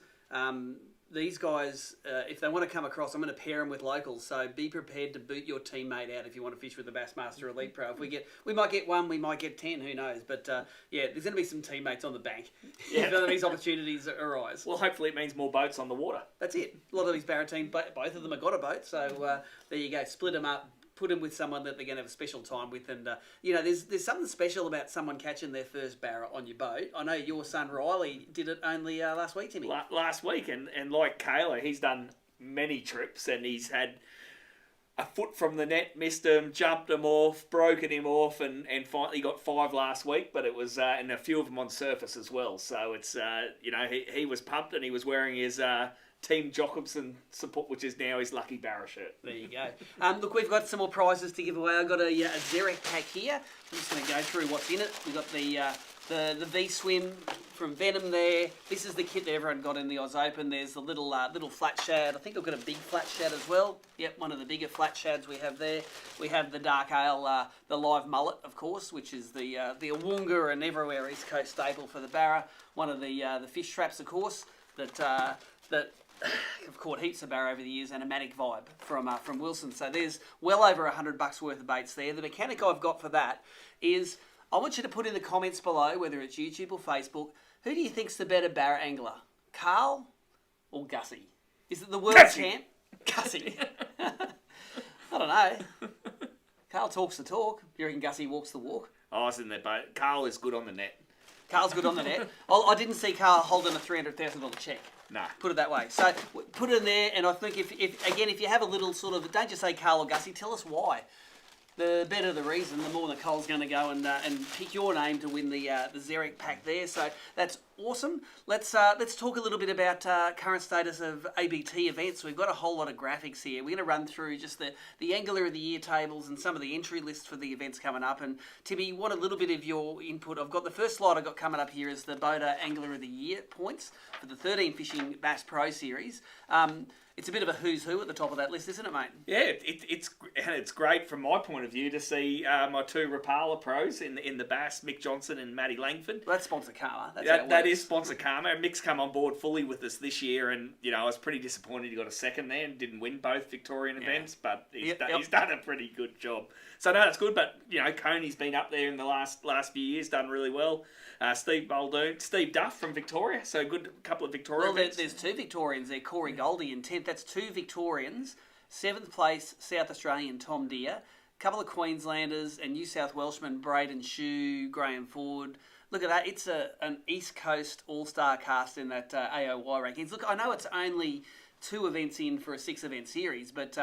These guys, if they want to come across, I'm going to pair them with locals. So be prepared to boot your teammate out if you want to fish with the Bassmaster Elite Pro. If we might get one, we might get 10, who knows? But yeah, there's going to be some teammates on the bank if these opportunities arise. Well, hopefully it means more boats on the water. That's it. A lot of these Barra teams, both of them have got a boat. So there you go. Split them up. Put them with someone that they're going to have a special time with. And, there's something special about someone catching their first barra on your boat. I know your son Riley did it only last week, Timmy. Last week, and like Kayla, he's done many trips, and he's had a foot from the net, missed him, jumped him off, broken him off, and finally got 5 last week, but it was, and a few of them on surface as well. So it's, he was pumped, and he was wearing his... Team Jocumsen support, which is now his lucky Barra shirt. There you go. Look, we've got some more prizes to give away. I've got a Zerek pack here. I'm just going to go through what's in it. We've got the V-Swim from Venom there. This is the kit that everyone got in the Oz Open. There's the little flat shad. I think I've got a big flat shad as well. Yep, one of the bigger flat shads we have there. We have the dark ale, the live mullet, of course, which is the Awunga and everywhere East Coast staple for the Barra. One of the fish traps, of course, that I've caught heaps of barra over the years, and a Manic Vibe from Wilson. So there's well over $100 worth of baits there. The mechanic I've got for that is I want you to put in the comments below, whether it's YouTube or Facebook, who do you think's the better barra angler, Carl or Gussie? Is it the world champ? Gussie. I don't know. Carl talks the talk. You reckon Gussie walks the walk? Oh, I was in that boat. Carl is good on the net. Carl's good on the net. I didn't see Carl holding a $300,000 check. Nah. Put it that way. So put it in there, and I think if you have a little sort of, don't just say Carl or Gussie, tell us why. The better the reason, the more that Cole's going to go and pick your name to win the Zerek pack there. So that's awesome. Let's talk a little bit about current status of ABT events. We've got a whole lot of graphics here. We're going to run through just the Angler of the Year tables and some of the entry lists for the events coming up. And Timmy, you want a little bit of your input. I've got the first slide I've got coming up here is the Boda Angler of the Year points for the 13 Fishing Bass Pro Series. It's a bit of a who's who at the top of that list, isn't it, mate? Yeah, it's great from my point of view to see my 2 Rapala pros in the Bass, Mick Johnson and Matty Langford. Well, that's sponsor Karma. That is sponsor Karma. Mick's come on board fully with us this year, and I was pretty disappointed he got a second there and didn't win both Victorian events, but he's done a pretty good job. So no, that's good. But Coney's been up there in the last few years, done really well. Steve Muldoon, Steve Duff from Victoria, so a good couple of Victorian events. There's 2 Victorians there, Corey Goldie in 10th. That's 2 Victorians. 7th place, South Australian Tom Deere. A couple of Queenslanders and New South Welshman, Braden Shue, Graham Ford. Look at that. It's an East Coast all-star cast in that AOY rankings. Look, I know it's only 2 events in for a 6-event series. But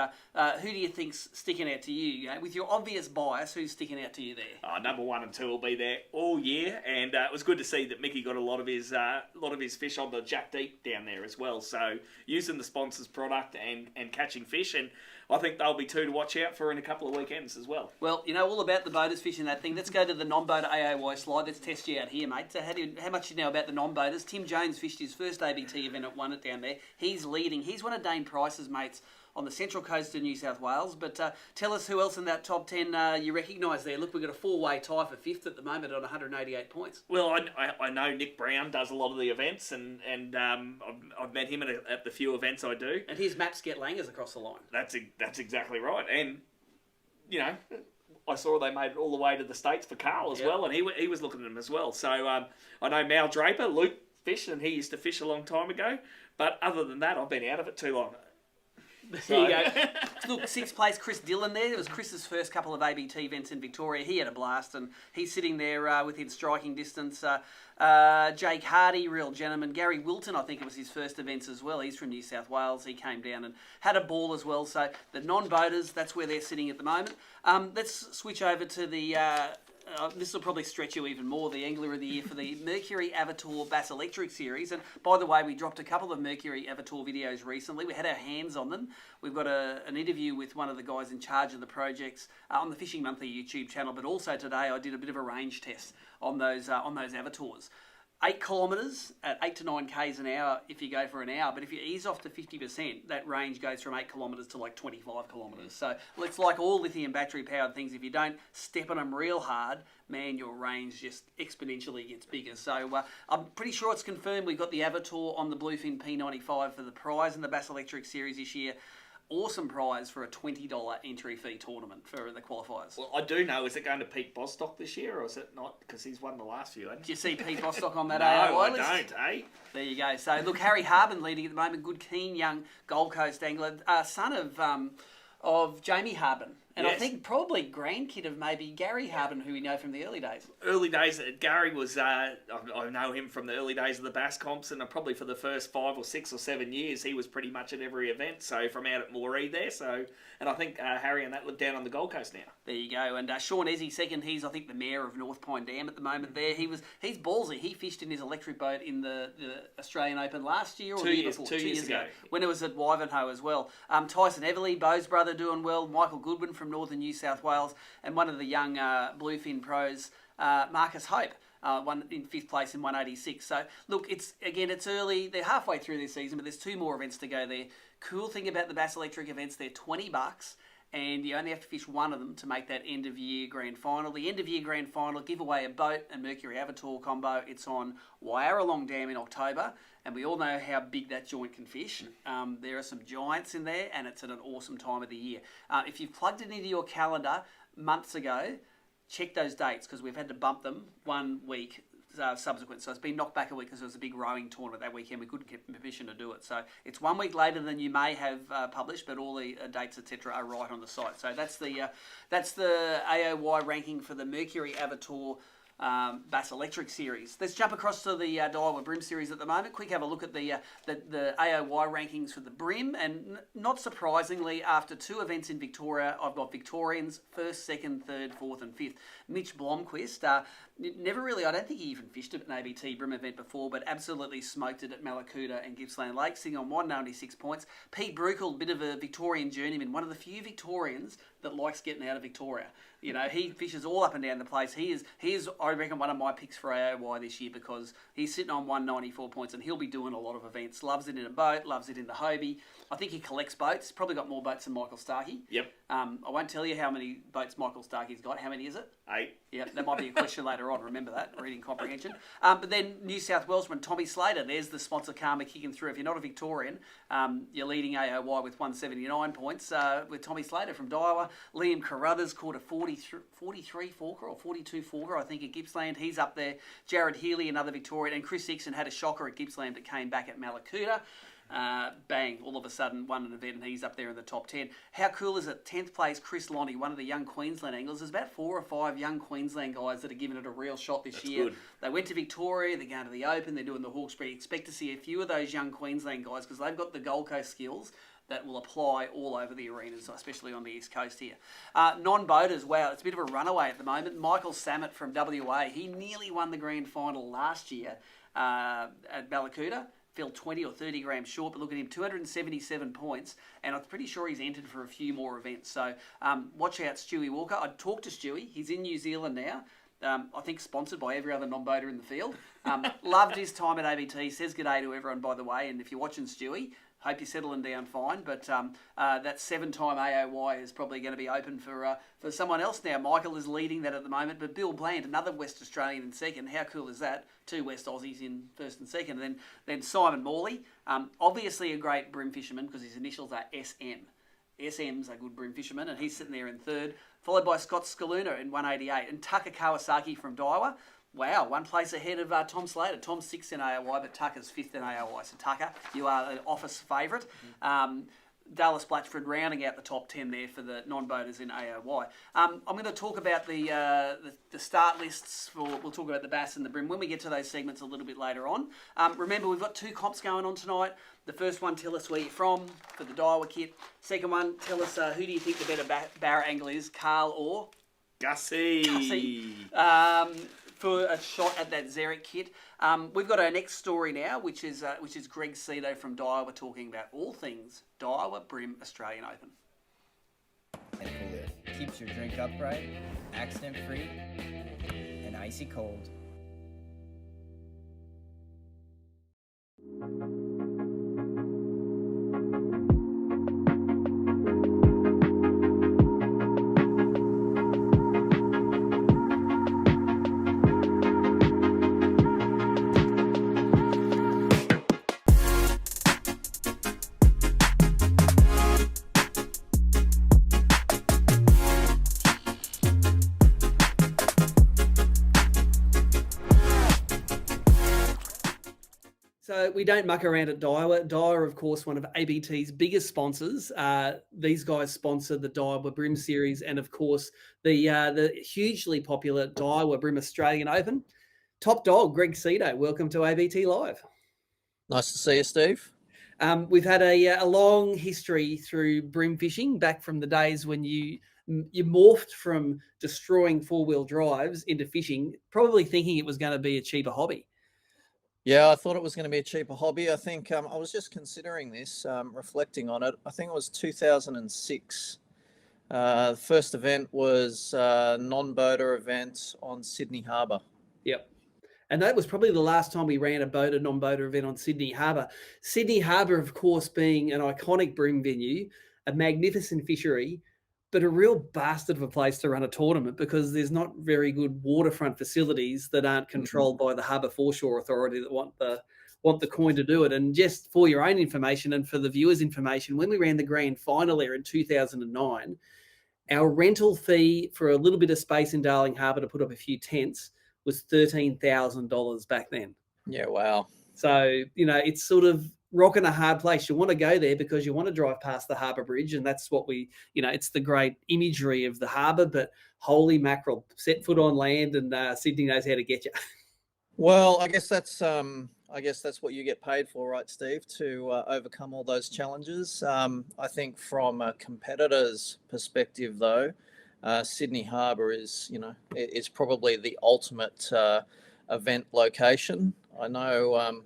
who do you think's sticking out to you? With your obvious bias, who's sticking out to you there? Number 1 and 2 will be there all year, and it was good to see that Mickey got a lot of his fish on the Jack Deep down there as well. So using the sponsors product and catching fish, and I think they'll be 2 to watch out for in a couple of weekends as well. Well, you know all about the boaters fishing that thing. Let's go to the non-boater AOY slide. Let's test you out here, mate. So how much do you know about the non-boaters? Tim Jones fished his first ABT event at Won It down there. He's leading. He's one of Dane Price's mates on the central coast of New South Wales. But tell us who else in that top 10 you recognise there. Look, we've got a 4-way tie for 5th at the moment on 188 points. Well, I know Nick Brown does a lot of the events, and I've met him at the few events I do. And his maps get langers across the line. That's exactly right. And, you know, I saw they made it all the way to the States for Carl as well, and he was looking at them as well. So I know Mal Draper, Luke fished, and he used to fish a long time ago. But other than that, I've been out of it too long. There you go. Look, 6th place, Chris Dillon there. It was Chris's first couple of ABT events in Victoria. He had a blast, and he's sitting there within striking distance. Jake Hardy, real gentleman. Gary Wilton, I think it was his first events as well. He's from New South Wales. He came down and had a ball as well. So the non-boaters, that's where they're sitting at the moment. Let's switch over to the... this will probably stretch you even more, the Angler of the Year for the Mercury Avatar Bass Electric Series. And by the way, we dropped a couple of Mercury Avatar videos recently. We had our hands on them. We've got an interview with one of the guys in charge of the projects on the Fishing Monthly YouTube channel. But also today I did a bit of a range test on those avatars. 8 kilometres at 8 to 9 k's an hour if you go for an hour, but if you ease off to 50%, that range goes from 8 kilometres to like 25 kilometres. So it's like all lithium battery powered things. If you don't step on them real hard, man, your range just exponentially gets bigger. So I'm pretty sure it's confirmed we've got the Avatar on the Bluefin P95 for the prize in the Bass Electric Series this year. Awesome prize for a $20 entry fee tournament for the qualifiers. Well, I do know, is it going to Pete Bostock this year, or is it not? Because he's won the last few, hasn't he? Do you see Pete Bostock on that No, AOY list? I don't, eh? There you go. So, look, Harry Harbin leading at the moment. Good, keen, young Gold Coast angler. Son of Jamie Harbin. And Yes. I think probably grandkid of maybe Gary Harbin, who we know from the early days. Early days, Gary was, I know him from the early days of the Bass Comps, and probably for the first 5 or 6 or 7 years, he was pretty much at every event, so from out at Moree there. So, and I think Harry and that live down on the Gold Coast now. There you go. And Sean Ezzy second. He's, I think, the mayor of North Pine Dam at the moment there. He's ballsy. He fished in his electric boat in the Australian Open last year or the year before? 2 years ago. When it was at Wivenhoe as well. Tyson Everly, Bo's brother, doing well. Michael Goodwin from Northern New South Wales. And one of the young Bluefin pros, Marcus Hope. One in 5th place in 186. So, look, it's early. They're halfway through this season, but there's 2 more events to go there. Cool thing about the Bass Electric events, they're $20, and you only have to fish one of them to make that end-of-year grand final. The end-of-year grand final, give away a boat and Mercury Avatar combo. It's on Wyaralong Dam in October, and we all know how big that joint can fish. There are some giants in there, and it's at an awesome time of the year. If you've plugged it into your calendar months ago, check those dates, because we've had to bump them 1 week subsequent. So it's been knocked back a week because there was a big rowing tournament that weekend. We couldn't get permission to do it. So it's 1 week later than you may have published, but all the dates, etc., are right on the site. So that's the AOY ranking for the Mercury Avatar Bass Electric Series. Let's jump across to the Daiwa BREAM Series at the moment. Quick, have a look at the AOY rankings for the BREAM, and not surprisingly, after 2 events in Victoria, I've got Victorians 1st, 2nd, 3rd, 4th and 5th. Mitch Blomqvist, never really, I don't think he even fished at an ABT BREAM event before, but absolutely smoked it at Malakuta and Gippsland Lake, sitting on 196 points. Pete Brukel, bit of a Victorian journeyman, one of the few Victorians that likes getting out of Victoria. You know, he fishes all up and down the place. He is, I reckon, one of my picks for AOY this year, because he's sitting on 194 points and he'll be doing a lot of events. Loves it in a boat, loves it in the Hobie. I think he collects boats. Probably got more boats than Michael Starkey. Yep. I won't tell you how many boats Michael Starkey's got. How many is it? 8. Yeah, that might be a question later on. Remember that, reading comprehension. But then New South Welshman Tommy Slater. There's the sponsor karma kicking through. If you're not a Victorian, you're leading AOY with 179 points with Tommy Slater from Daiwa. Liam Carruthers caught a 43 forker or 42 forker, I think, at Gippsland. He's up there. Jared Healy, another Victorian. And Chris Dixon had a shocker at Gippsland that came back at Malakuta. bang, all of a sudden won an event and he's up there in the top 10. How cool is it? 10th place, Chris Lonnie, one of the young Queensland anglers. There's about 4 or 5 young Queensland guys that are giving it a real shot this year. Good. They went to Victoria, they're going to the Open, they're doing the Hawkesbury. Expect to see a few of those young Queensland guys because they've got the Gold Coast skills that will apply all over the arenas, especially on the East Coast here. Non-boaters, wow, it's a bit of a runaway at the moment. Michael Samet from WA, he nearly won the grand final last year at Ballacuda. Fell 20 or 30 grams short, but look at him, 277 points, and I'm pretty sure he's entered for a few more events. So watch out, Stewie Walker. I'd talk to Stewie. He's in New Zealand now. I think sponsored by every other non-boater in the field. Loved his time at ABT. Says good day to everyone, by the way. And if you're watching Stewie, hope you're settling down fine. But that 7-time AOY is probably going to be open for someone else now. Michael is leading that at the moment. But Bill Bland, another West Australian in second. How cool is that? 2 West Aussies in first and second. And then Simon Morley, obviously a great bream fisherman because his initials are SM. SM's a good bream fisherman, and he's sitting there in third, followed by Scott Scaluna in 188, and Tucker Kawasaki from Daiwa. Wow, 1 place ahead of Tom Slater. Tom's 6th in AOY, but Tucker's 5th in AOY. So Tucker, you are an office favourite. Dallas Blatchford rounding out the top 10 there for the non-boaters in AOY. I'm going to talk about the start lists we'll talk about the Bass and the Bream when we get to those segments a little bit later on. Remember, we've got 2 comps going on tonight. The first one, tell us where you're from for the Daiwa kit. Second one, tell us who do you think the better Barra angler is, Carl or Gussy. For a shot at that Xeric kit. We've got our next story now, which is Greg Seeto from Daiwa talking about all things Daiwa BREAM Australian Open. And cool it. Keeps your drink upright, accident free, and icy cold. So we don't muck around at Daiwa. Daiwa, of course, one of ABT's biggest sponsors. These guys sponsor the Daiwa BREAM Series and, of course, the hugely popular Daiwa BREAM Australian Open. Top dog, Greg Seeto, welcome to ABT Live. Nice to see you, Steve. We've had a long history through bream fishing back from the days when you morphed from destroying 4-wheel drives into fishing, probably thinking it was going to be a cheaper hobby. Yeah, I thought it was going to be a cheaper hobby. I think I was just considering this, reflecting on it. I think it was 2006. The first event was a non-boater event on Sydney Harbour. Yep. And that was probably the last time we ran a non-boater event on Sydney Harbour. Sydney Harbour, of course, being an iconic bream venue, a magnificent fishery, but a real bastard of a place to run a tournament because there's not very good waterfront facilities that aren't controlled by the Harbour Foreshore Authority that want the coin to do it. And just for your own information and for the viewers' information, when we ran the grand final there in 2009, our rental fee for a little bit of space in Darling Harbour to put up a few tents was $13,000 back then. Yeah, wow. So, it's sort of rocking a hard place. You want to go there because you want to drive past the harbour bridge, and that's what it's the great imagery of the harbour, but holy mackerel, set foot on land and Sydney knows how to get you. Well, I guess that's what you get paid for, right, Steve, to overcome all those challenges. I think from a competitor's perspective, though, Sydney Harbour is probably the ultimate event location. I know,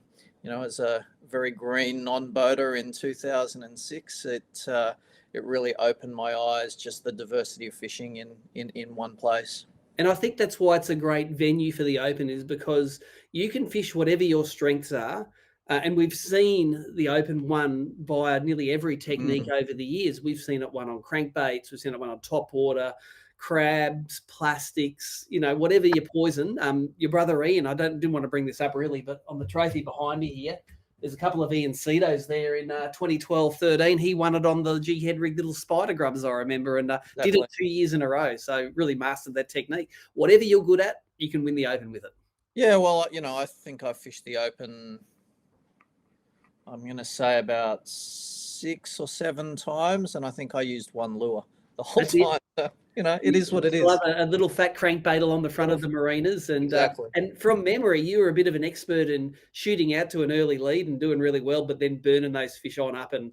as a very green non-boater in 2006, it really opened my eyes, just the diversity of fishing in one place. And I think that's why it's a great venue for the Open, is because you can fish whatever your strengths are. And we've seen the Open won by nearly every technique over the years. We've seen it won on crankbaits. We've seen it won on top water, crabs, plastics, whatever your poison. Your brother Ian, I didn't want to bring this up really, but on the trophy behind me here, there's a couple of Ian Seetos there in 2012-13. He won it on the G-head rig little spider grubs, I remember, and did it 2 years in a row. So really mastered that technique. Whatever you're good at, you can win the Open with it. Yeah, well, I think I fished the Open I'm going to say about 6 or 7 times, and I think I used one lure the whole That's it. time. So, you know, it is what it Still is. have a little fat crankbait along the front of the marinas, and Exactly. and from memory, you were a bit of an expert in shooting out to an early lead and doing really well, but then burning those fish on up, and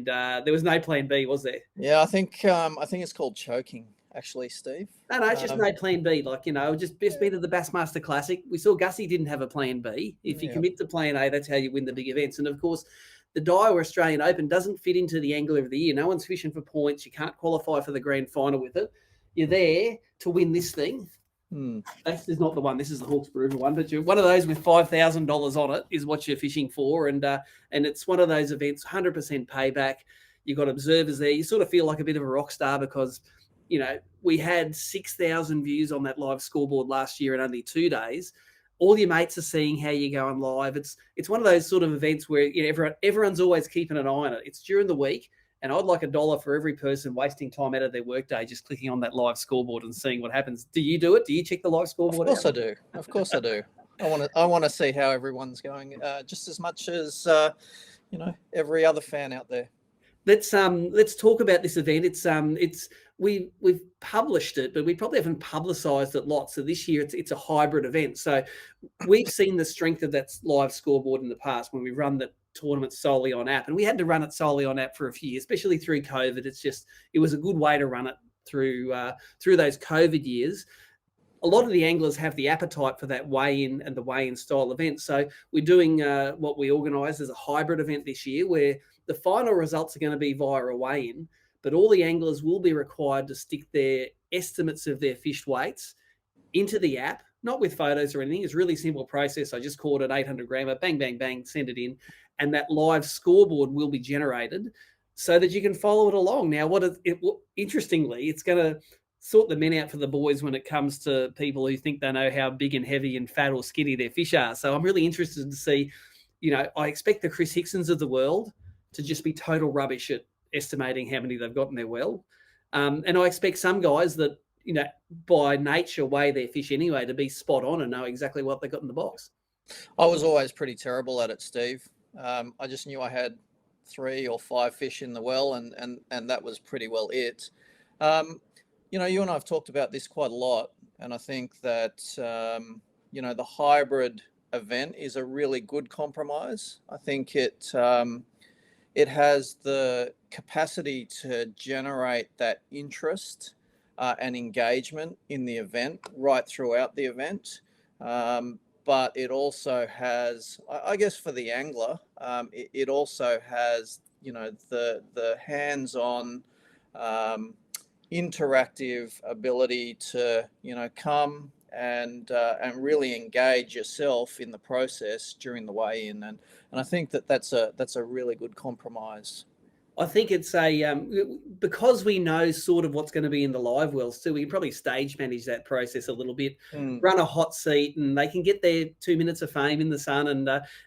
there was no plan B, was there? Yeah, I think it's called choking, actually, Steve. No, it's just no plan B. Like, you know, just be to the Bassmaster Classic. We saw Gussy didn't have a plan B. If you commit to plan A, that's how you win the big events. And of course, the Daiwa Australian Open doesn't fit into the Angler of the Year. No one's fishing for points. You can't qualify for the grand final with it. You're there to win this thing. This is not the one. This is the Hawkesbury River one. But you're one of those with $5,000 on it is what you're fishing for. And it's one of those events, 100% payback. You've got observers there. You sort of feel like a bit of a rock star because, you know, we had 6,000 views on that live scoreboard last year in only 2 days. All your mates are seeing how you're going live. It's one of those sort of events where, you know, everyone's always keeping an eye on it. It's during the week, and I'd like $1 for every person wasting time out of their workday just clicking on that live scoreboard and seeing what happens. Do you do it? Do you check the live scoreboard? Of course I do. Of course I do. I want to see how everyone's going, just as much as you know, every other fan out there. Let's talk about this event. We've published it, but we probably haven't publicised it lots. So this year it's a hybrid event. So we've seen the strength of that live scoreboard in the past when we run the tournament solely on app, and we had to run it solely on app for a few years, especially through COVID. It was a good way to run it through those COVID years. A lot of the anglers have the appetite for that weigh-in and the weigh-in style event. So we're doing what we organised as a hybrid event this year, where the final results are going to be via a weigh-in, but all the anglers will be required to stick their estimates of their fished weights into the app, not with photos or anything. It's a really simple process. I just caught an 800 grammer, bang, bang, bang, send it in, and that live scoreboard will be generated so that you can follow it along. Now, interestingly, it's going to sort the men out for the boys when it comes to people who think they know how big and heavy and fat or skinny their fish are. So I'm really interested to see, you know, I expect the Chris Hicksons of the world to just be total rubbish at estimating how many they've got in their well. And I expect some guys that, you know, by nature weigh their fish anyway to be spot on and know exactly what they got in the box. I was always pretty terrible at it, Steve. I just knew I had 3 or 5 fish in the well, and that was pretty well it. You know, you and I have talked about this quite a lot, and I think that, you know, the hybrid event is a really good compromise. I think it has the capacity to generate that interest and engagement in the event right throughout the event. But it also has, I guess for the angler, it also has, you know, the hands-on interactive ability to, you know, come and really engage yourself in the process during the weigh-in, and I think that's a really good compromise. I think it's because we know sort of what's going to be in the live wells too, we can probably stage manage that process a little bit, run a hot seat, and they can get their 2 minutes of fame in the sun.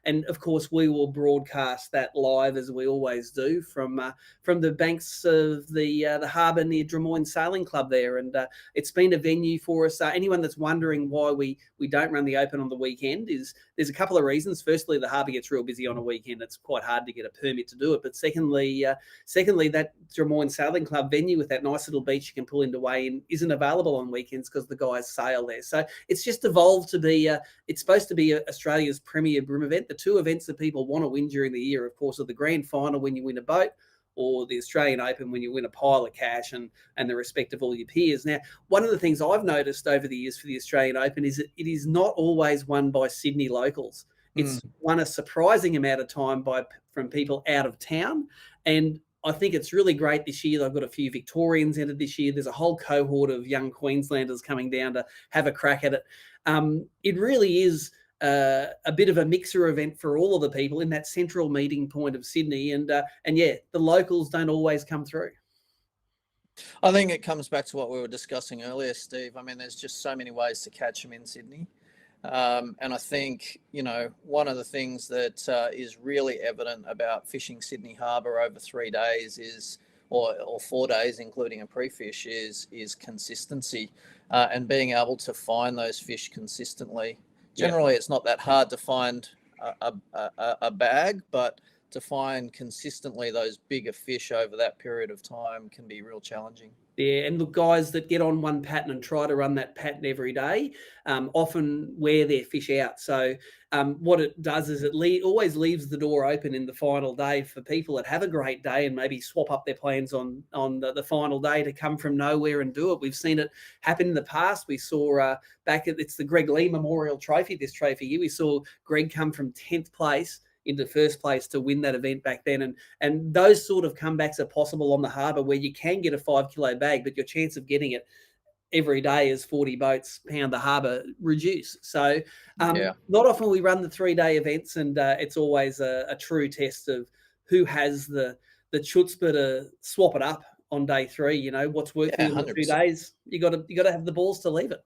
And of course, we will broadcast that live as we always do from the banks of the harbour near Drummoyne Sailing Club there. And it's been a venue for us. Anyone that's wondering why we don't run the Open on the weekend there's a couple of reasons. Firstly, the harbour gets real busy on a weekend. It's quite hard to get a permit to do it. But secondly, that Drummoyne Sailing Club venue with that nice little beach you can pull into weigh-in isn't available on weekends because the guys sail there. So it's just evolved to be, it's supposed to be Australia's premier BREAM event. The 2 events that people want to win during the year, of course, are the grand final when you win a boat, or the Australian Open when you win a pile of cash and the respect of all your peers. Now, one of the things I've noticed over the years for the Australian Open is that it is not always won by Sydney locals. It's won a surprising amount of time from people out of town. And I think it's really great this year. They've got a few Victorians entered this year. There's a whole cohort of young Queenslanders coming down to have a crack at it. It really is a bit of a mixer event for all of the people in that central meeting point of Sydney. And yeah, the locals don't always come through. I think it comes back to what we were discussing earlier, Steve. I mean, there's just so many ways to catch them in Sydney. And I think, you know, one of the things that is really evident about fishing Sydney Harbour over 3 days is, or 4 days, including a pre-fish, is consistency and being able to find those fish consistently. Generally, it's not that hard to find a bag, but to find consistently those bigger fish over that period of time can be real challenging. Yeah, and the guys that get on one pattern and try to run that pattern every day often wear their fish out. So what it does is it always leaves the door open in the final day for people that have a great day and maybe swap up their plans on the final day to come from nowhere and do it. We've seen it happen in the past. We saw it's the Greg Lee Memorial Trophy, this trophy here. We saw Greg come from 10th place into first place to win that event back then. And those sort of comebacks are possible on the harbour where you can get a 5 kilo bag, but your chance of getting it every day as 40 boats pound the harbour reduce. So not often will we run the 3-day events, and it's always a true test of who has the chutzpah to swap it up on day 3. You know, what's working in the 2 days, you got to have the balls to leave it.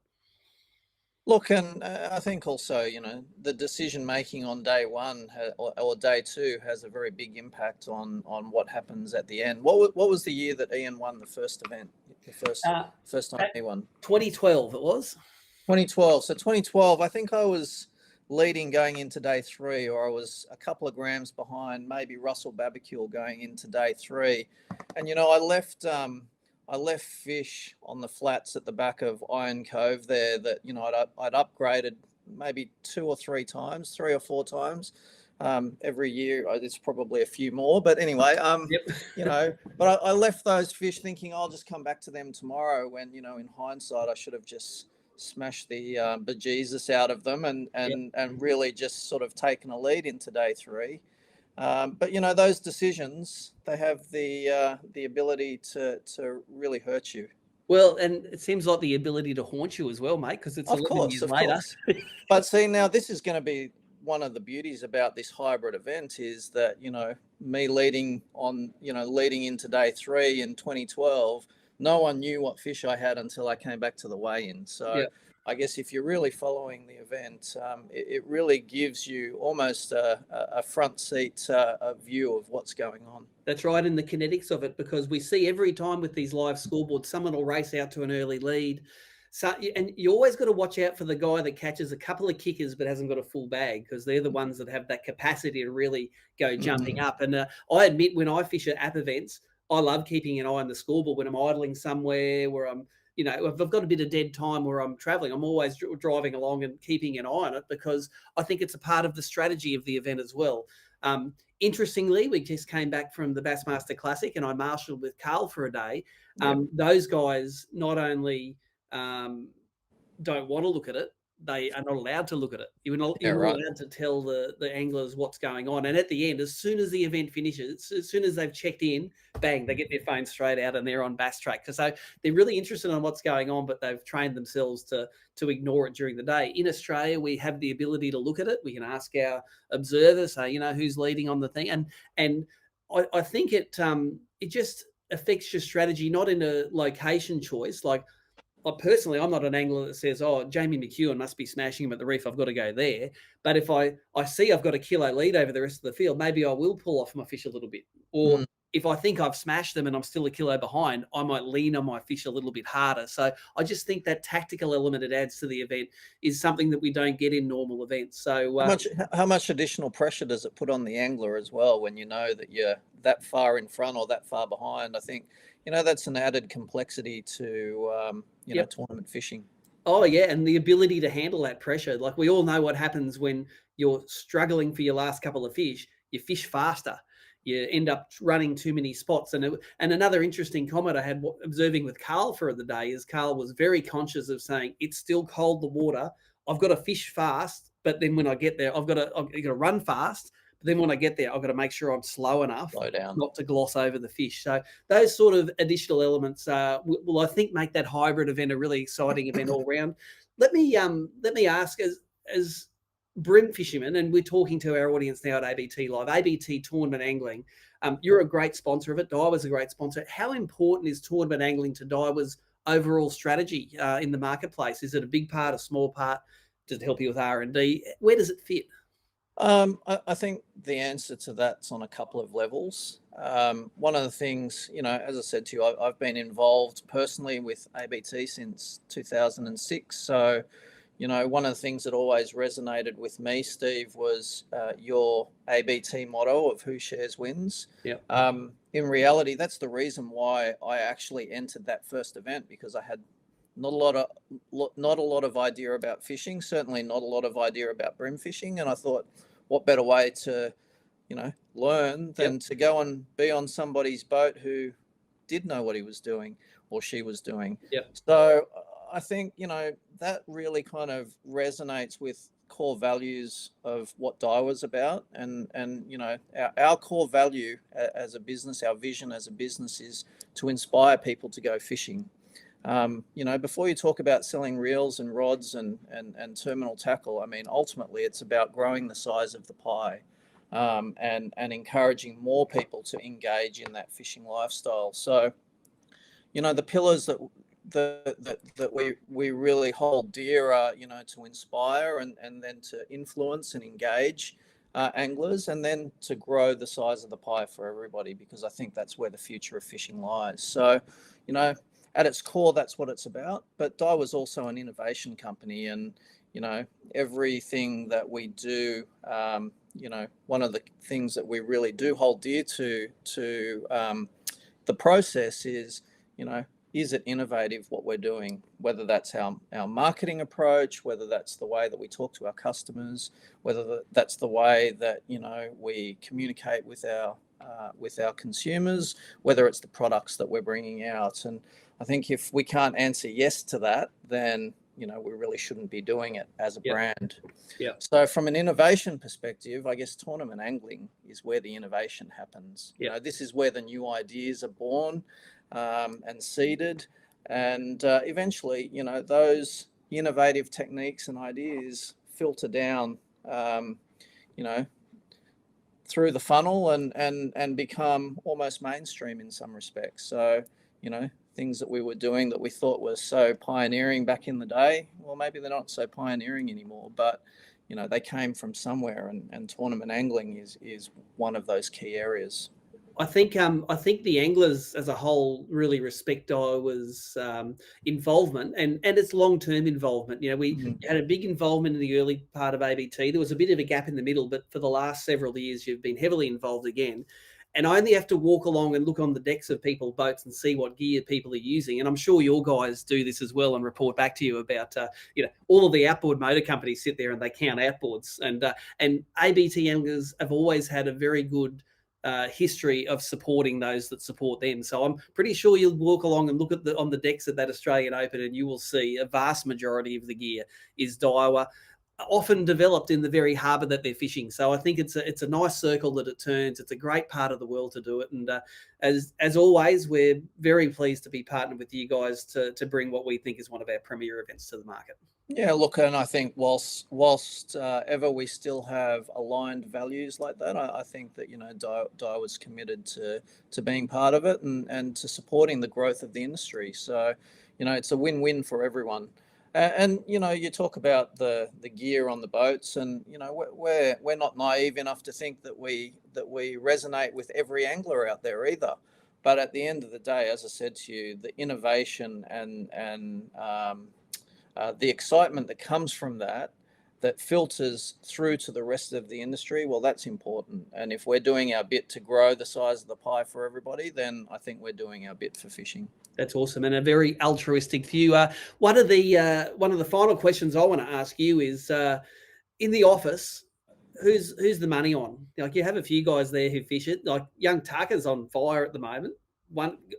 Look, and I think also, you know, the decision making on day 1 or day 2 has a very big impact on what happens at the end. What was the year that Ian won the first event? The first time he won? 2012 it was. 2012. So 2012, I think I was leading going into day 3, or I was a couple of grams behind maybe Russell Babacule going into day 3. And, you know, I left fish on the flats at the back of Iron Cove there that, you know, I'd upgraded maybe 2 or 3 times, 3 or 4 times every year. It's probably a few more, but anyway, you know, but I left those fish thinking I'll just come back to them tomorrow, when, you know, in hindsight, I should have just smashed the bejesus out of them and really just sort of taken a lead into day 3. But, you know, those decisions, they have the ability to really hurt you. Well, and it seems like the ability to haunt you as well, mate, because it's 11 years later. But see, now this is going to be one of the beauties about this hybrid event, is that, you know, me leading into day 3 in 2012, no one knew what fish I had until I came back to the weigh-in. So I guess if you're really following the event, it really gives you almost a front seat view of what's going on. That's right, in the kinetics of it, because we see every time with these live scoreboards, someone will race out to an early lead. So, and you always got to watch out for the guy that catches a couple of kickers but hasn't got a full bag, because they're the ones that have that capacity to really go jumping up. And I admit, when I fish at app events, I love keeping an eye on the scoreboard when I'm idling somewhere, where I'm, you know, if I've got a bit of dead time where I'm traveling, I'm always driving along and keeping an eye on it, because I think it's a part of the strategy of the event as well. Interestingly, we just came back from the Bassmaster Classic, and I marshaled with Carl for a day. Those guys not only don't want to look at it, they are not allowed to look at it. You're not allowed to tell the anglers what's going on. And at the end, as soon as the event finishes, as soon as they've checked in, bang, they get their phone straight out and they're on Bass Track. So they're really interested in what's going on, but they've trained themselves to ignore it during the day. In Australia, we have the ability to look at it. We can ask our observers, say, you know, who's leading on the thing. And I think it just affects your strategy, not in a location choice. Like, personally, I'm not an angler that says, oh, Jamie McEwen must be smashing him at the reef, I've got to go there. But if I see I've got a kilo lead over the rest of the field, maybe I will pull off my fish a little bit. Or if I think I've smashed them and I'm still a kilo behind, I might lean on my fish a little bit harder. So I just think that tactical element it adds to the event is something that we don't get in normal events. So how much additional pressure does it put on the angler as well, when you know that you're that far in front or that far behind? I think, you know, that's an added complexity to, you know, tournament fishing. Oh, yeah, and the ability to handle that pressure. Like, we all know what happens when you're struggling for your last couple of fish. You fish faster. You end up running too many spots. And another interesting comment I had observing with Carl for the day is Carl was very conscious of saying, it's still cold, the water. I've got to fish fast, but then when I get there, I've got to run fast. Then when I get there, I've got to make sure I'm slow enough not to gloss over the fish. So those sort of additional elements will, I think, make that hybrid event a really exciting event all round. Let me ask, as bream fishermen, and we're talking to our audience now at ABT Live, ABT Tournament Angling, you're a great sponsor of it. Daiwa's a great sponsor. How important is tournament angling to Daiwa's overall strategy in the marketplace? Is it a big part, a small part? Does it help you with R&D? Where does it fit? I think the answer to that's on a couple of levels. One of the things, you know, as I said to you, I've been involved personally with ABT since 2006. So, one of the things that always resonated with me, Steve, was your ABT motto of who shares wins. In reality, that's the reason why I actually entered that first event, because I had not a lot of idea about fishing, certainly not a lot of idea about bream fishing. And I thought, what better way to, learn than to go and be on somebody's boat who did know what he was doing or she was doing. So I think, that really kind of resonates with core values of what Daiwa's about. And our core value as a business, our vision as a business is to inspire people to go fishing. Before you talk about selling reels and rods and terminal tackle, I mean, ultimately it's about growing the size of the pie, and encouraging more people to engage in that fishing lifestyle. So, the pillars that we really hold dear are, to inspire and then to influence and engage anglers, and then to grow the size of the pie for everybody, because I think that's where the future of fishing lies. So, at its core, that's what it's about. But Daiwa's also an innovation company, and everything that we do, one of the things that we really do hold dear to the process is, is it innovative what we're doing? Whether that's our marketing approach, whether that's the way that we talk to our customers, whether that's the way that we communicate with our consumers, whether it's the products that we're bringing out. And I think if we can't answer yes to that, then we really shouldn't be doing it as a brand. So from an innovation perspective, I guess tournament angling is where the innovation happens. This is where the new ideas are born and seeded, and eventually, those innovative techniques and ideas filter down, through the funnel and become almost mainstream in some respects. So, things that we were doing that we thought were so pioneering back in the day, well, maybe they're not so pioneering anymore, but they came from somewhere, and tournament angling is one of those key areas. I think the anglers as a whole really respect Daiwa's involvement and its long-term involvement. We had a big involvement in the early part of ABT. There was a bit of a gap in the middle, but for the last several years, you've been heavily involved again. And I only have to walk along and look on the decks of people's boats and see what gear people are using. And I'm sure your guys do this as well and report back to you about, all of the outboard motor companies sit there and they count outboards. And ABT anglers have always had a very good history of supporting those that support them. So I'm pretty sure you'll walk along and look at on the decks of that Australian Open, and you will see a vast majority of the gear is Daiwa, often developed in the very harbour that they're fishing. So I think it's a nice circle that it turns. It's a great part of the world to do it. And as always, we're very pleased to be partnered with you guys to bring what we think is one of our premier events to the market. Yeah, look, and I think whilst ever we still have aligned values like that, I think that Daiwa's committed to being part of it and to supporting the growth of the industry. So it's a win-win for everyone. And you talk about the gear on the boats, and we're not naive enough to think that we resonate with every angler out there either. But at the end of the day, as I said to you, the innovation and the excitement that comes from that filters through to the rest of the industry, well, that's important. And if we're doing our bit to grow the size of the pie for everybody, then I think we're doing our bit for fishing. That's awesome, and a very altruistic view. One of the final questions I want to ask you is, in the office, who's the money on? Like, you have a few guys there who fish it. Like, young Tucker's on fire at the moment.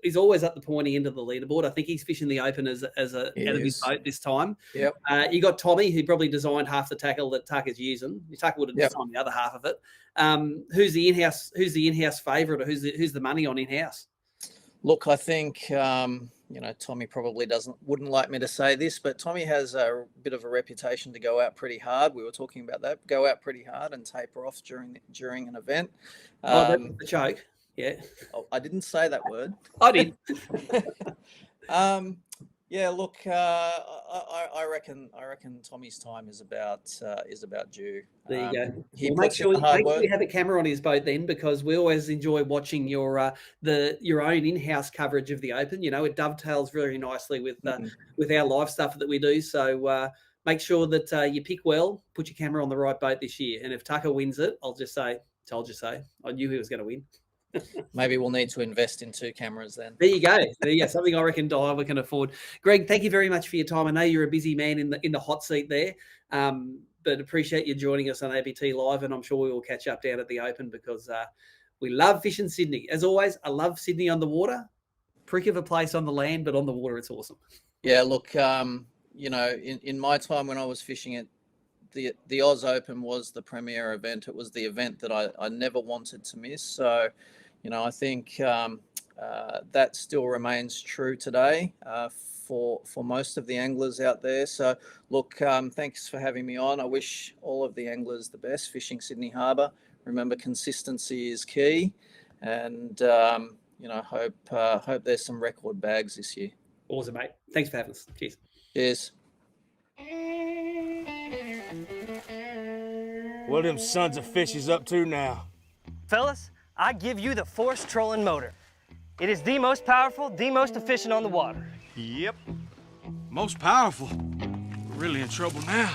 He's always at the pointy end of the leaderboard. I think he's fishing the Open out of his boat this time. Yep. You got Tommy, who probably designed half the tackle that Tucker's using. Tucker would have designed the other half of it. Who's the in-house favourite, or who's the money on in-house? Look, I think Tommy probably wouldn't like me to say this, but Tommy has a bit of a reputation to go out pretty hard. We were talking about that. Go out pretty hard and taper off during an event. That's the joke. Yeah. I didn't say that word. I did. Yeah, look, I reckon Tommy's time is about due. There you go. He make puts sure in the hard work. we have a camera on his boat then, because we always enjoy watching your own in-house coverage of the Open. It dovetails very nicely with our live stuff that we do. So make sure that you pick well, put your camera on the right boat this year. And if Tucker wins it, I'll just say, told you so. I knew he was going to win. Maybe we'll need to invest in 2 cameras then. There you go. There you go. Something I reckon Daiwa can afford. Greg, thank you very much for your time. I know you're a busy man in the hot seat there, but appreciate you joining us on ABT Live, and I'm sure we will catch up down at the Open because we love fishing Sydney. As always, I love Sydney on the water. Prick of a place on the land, but on the water, it's awesome. Yeah, look, you know, in my time when I was fishing it, the Oz Open was the premier event. It was the event that I never wanted to miss. So, you know, I think that still remains true today for most of the anglers out there. So, look, thanks for having me on. I wish all of the anglers the best fishing Sydney Harbour. Remember, consistency is key, and you know, hope there's some record bags this year. Awesome, mate. Thanks for having us. Cheers. Cheers. What are them sons of fishes up to now? Fellas, I give you the Force Trolling Motor. It is the most powerful, the most efficient on the water. Yep. Most powerful. We're really in trouble now.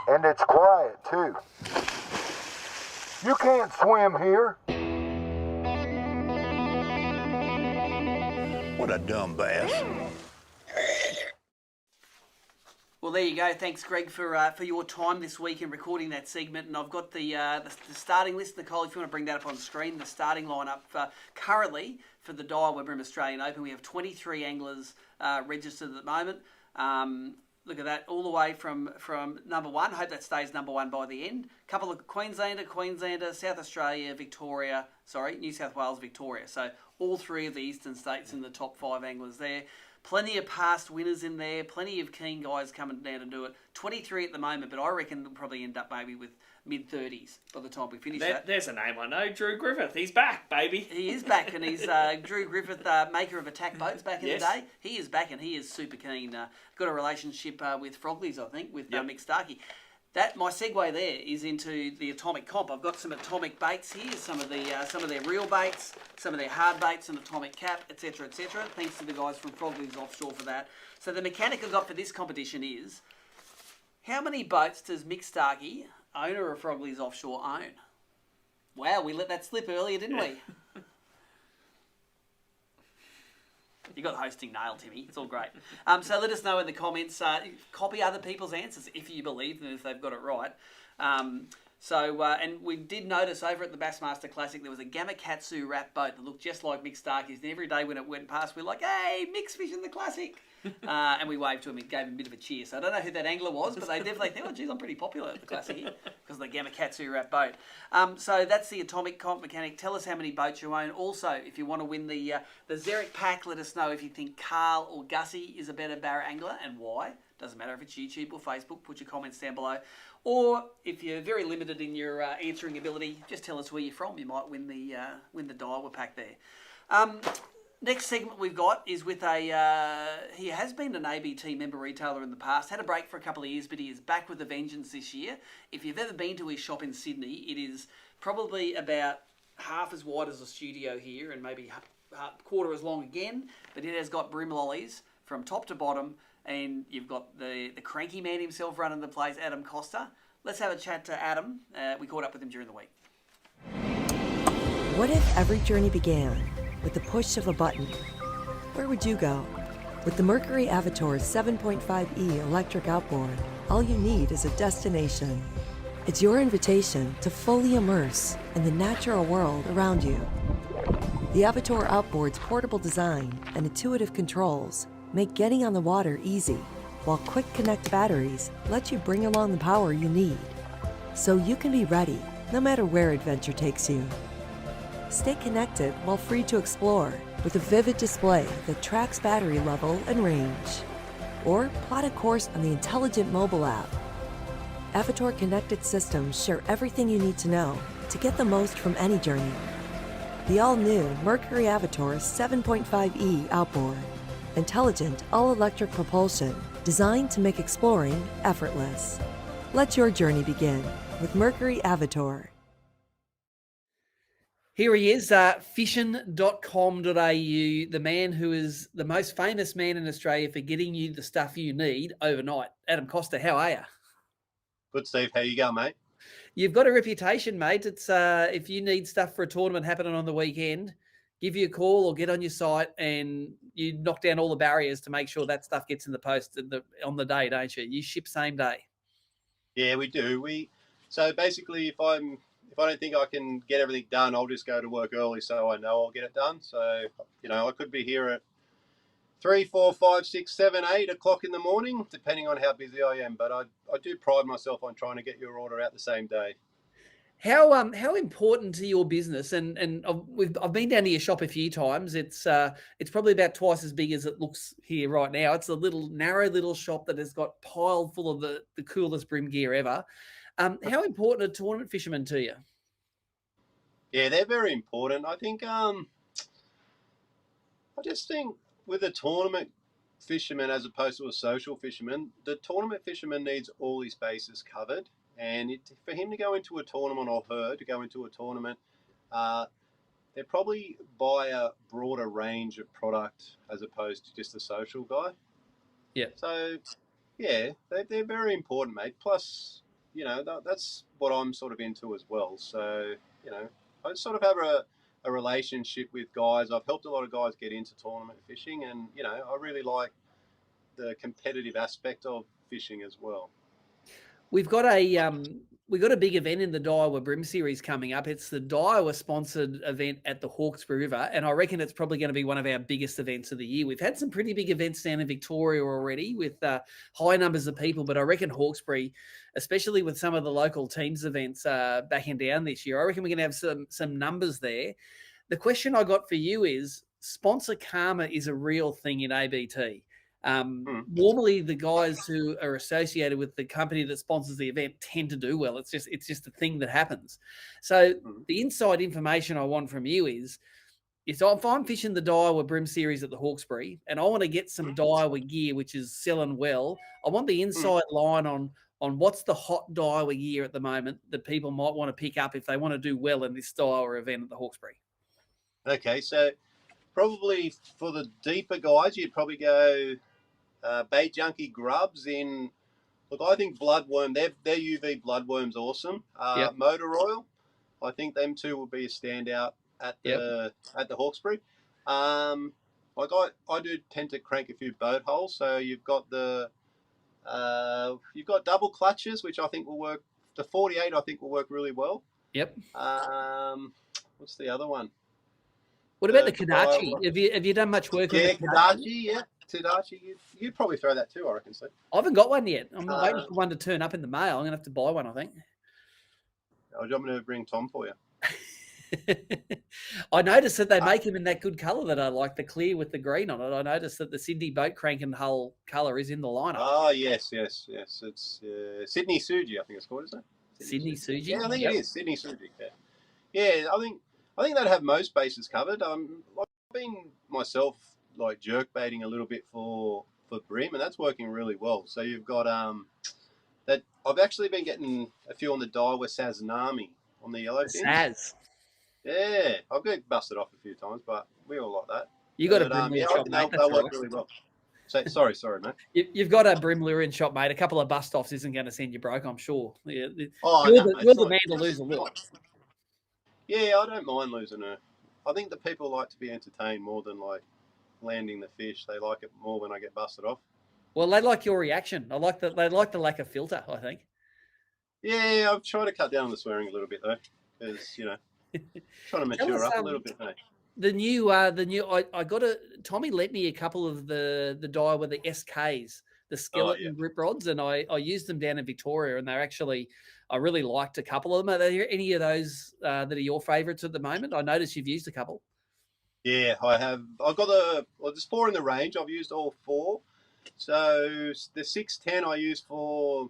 And it's quiet, too. You can't swim here. What a dumb bass. Well, there you go. Thanks, Greg, for your time this week in recording that segment. And I've got the starting list. Nicole, if you want to bring that up on the screen, the starting lineup currently for the Daiwa BREAM Australian Open. We have 23 anglers registered at the moment. Look at that, all the way from number 1. Hope that stays number 1 by the end. A couple of Queenslander, South Australia, New South Wales, Victoria. So all 3 of the eastern states in the top 5 anglers there. Plenty of past winners in there. Plenty of keen guys coming down to do it. 23 at the moment, but I reckon they'll probably end up maybe with mid-30s by the time we finish that. There's a name I know, Drew Griffith. He's back, baby. He is back, and he's Drew Griffith, maker of attack boats back in the day. He is back, and he is super keen. Got a relationship with Froglies, I think, with Mick Starkey. My segue there is into the atomic comp. I've got some atomic baits here, some of their real baits, some of their hard baits, and atomic cap, etc., etc. Thanks to the guys from Froglies Offshore for that. So the mechanic I've got for this competition is, how many boats does Mick Starkey, owner of Froglies Offshore, own? Wow, we let that slip earlier, didn't we? You got hosting nailed, Timmy. It's all great. So let us know in the comments. Copy other people's answers if you believe them, if they've got it right. And we did notice over at the Bassmaster Classic there was a Gamakatsu wrap boat that looked just like Mick Starkey's. And every day when it went past, we were like, "Hey, Mick's fishing the Classic," and we waved to him and gave him a bit of a cheer. So I don't know who that angler was, but they definitely think, "Oh, geez, I'm pretty popular at the Classic here because of the Gamakatsu wrap boat." So that's the atomic comp mechanic. Tell us how many boats you own. Also, if you want to win the Xeric pack, let us know if you think Carl or Gussy is a better Barra angler and why. Doesn't matter if it's YouTube or Facebook. Put your comments down below. Or if you're very limited in your answering ability, just tell us where you're from. You might win the Daiwa pack there. Next segment we've got is with he has been an ABT member retailer in the past, had a break for a couple of years, but he is back with a vengeance this year. If you've ever been to his shop in Sydney, it is probably about half as wide as a studio here and maybe a quarter as long again, but it has got BREAM lollies from top to bottom, and you've got the cranky man himself running the place, Adam Costa. Let's have a chat to Adam. We caught up with him during the week. What if every journey began with the push of a button? Where would you go? With the Mercury Avator's 7.5e electric outboard, all you need is a destination. It's your invitation to fully immerse in the natural world around you. The Avator outboard's portable design and intuitive controls make getting on the water easy, while quick connect batteries let you bring along the power you need, so you can be ready no matter where adventure takes you. Stay connected while free to explore with a vivid display that tracks battery level and range. Or plot a course on the intelligent mobile app. Avator connected systems share everything you need to know to get the most from any journey. The all-new Mercury Avator's 7.5e outboard. Intelligent, all-electric propulsion designed to make exploring effortless. Let your journey begin with Mercury Avator. Here he is, fission.com.au, the man who is the most famous man in Australia for getting you the stuff you need overnight. Adam Costa, how are you? Good, Steve. How you going, mate? You've got a reputation, mate. It's if you need stuff for a tournament happening on the weekend, give you a call or get on your site and you knock down all the barriers to make sure that stuff gets in the post on the day, don't you? You ship same day. Yeah, we do. So basically, if I don't think I can get everything done, I'll just go to work early so I know I'll get it done. So, I could be here at 3, 4, 5, 6, 7, 8 o'clock in the morning, depending on how busy I am. But I do pride myself on trying to get your order out the same day. How important to your business? And I've been down to your shop a few times. It's probably about twice as big as it looks here right now. It's a narrow little shop that has got piled full of the coolest brim gear ever. How important are tournament fishermen to you? Yeah, they're very important. I think I just think with a tournament fisherman as opposed to a social fisherman, the tournament fisherman needs all his bases covered. And for him to go into a tournament, or her to go into a tournament, they probably buy a broader range of product as opposed to just a social guy. Yeah. So, yeah, they're very important, mate. Plus, that's what I'm sort of into as well. So, I sort of have a relationship with guys. I've helped a lot of guys get into tournament fishing, and, I really like the competitive aspect of fishing as well. We've got a big event in the Daiwa BREAM Series coming up. It's the Daiwa sponsored event at the Hawkesbury River, and I reckon it's probably going to be one of our biggest events of the year. We've had some pretty big events down in Victoria already with high numbers of people, but I reckon Hawkesbury, especially with some of the local teams events backing down this year, I reckon we're going to have some numbers there. The question I got for you is, sponsor karma is a real thing in ABT. Normally the guys who are associated with the company that sponsors the event tend to do well. It's just a thing that happens. So the inside information I want from you is if I'm fishing the Daiwa BREAM Series at the Hawkesbury and I want to get some Daiwa gear, which is selling well, I want the inside line on what's the hot Daiwa gear at the moment that people might want to pick up if they want to do well in this Daiwa event at the Hawkesbury. Okay, so probably for the deeper guys, you'd probably go bait junkie grubs in. Look, I think bloodworm. Their UV bloodworm's awesome. Motor oil. I think them two will be a standout at the Hawkesbury. I do tend to crank a few boat holes. So you've got you've got double clutches, which I think will work. The 48 I think will work really well. Yep. What's the other one? What about the Kadachi? Have you done much work on the Kadachi? Yeah, Kadachi. You'd probably throw that too, I reckon, so. I haven't got one yet. I'm waiting for one to turn up in the mail. I'm going to have to buy one, I think. Do you want me to bring Tom for you? I noticed that they make them in that good colour that I like, the clear with the green on it. I noticed that the Sydney boat crank and hull colour is in the lineup. Oh, yes. It's Sydney Suji, I think it's called, isn't it? Sydney Suji? Yeah, I think it is. Sydney Suji, yeah. I think they'd have most bases covered. I've been myself jerk baiting a little bit for BREAM, and that's working really well. So you've got that. I've actually been getting a few on the Daiwa Saznami on the yellow fins. Saz. Yeah, I've got busted off a few times, but we all like that. You got a BREAM lure shop, mate. They'll work really well. So, sorry, mate. You've got a BREAM lure in shop, mate. A couple of bust offs isn't going to send you broke, I'm sure. Yeah. You're the man to lose a lure. Yeah, I don't mind losing her. I think that people like to be entertained more than landing the fish. They like it more when I get busted off. Well, they like your reaction. They like the lack of filter, I think. Yeah, I've tried to cut down on the swearing a little bit though, because trying to mature up a little bit, mate. The new I got Tommy lent me a couple of the Daiwa, the SKs, the skeleton grip rods, and I used them down in Victoria, and they're actually, I really liked a couple of them. Are there any of those that are your favourites at the moment? I noticed you've used a couple. Yeah, I have. I've got there's 4 in the range. I've used all 4. So the 610 I use for,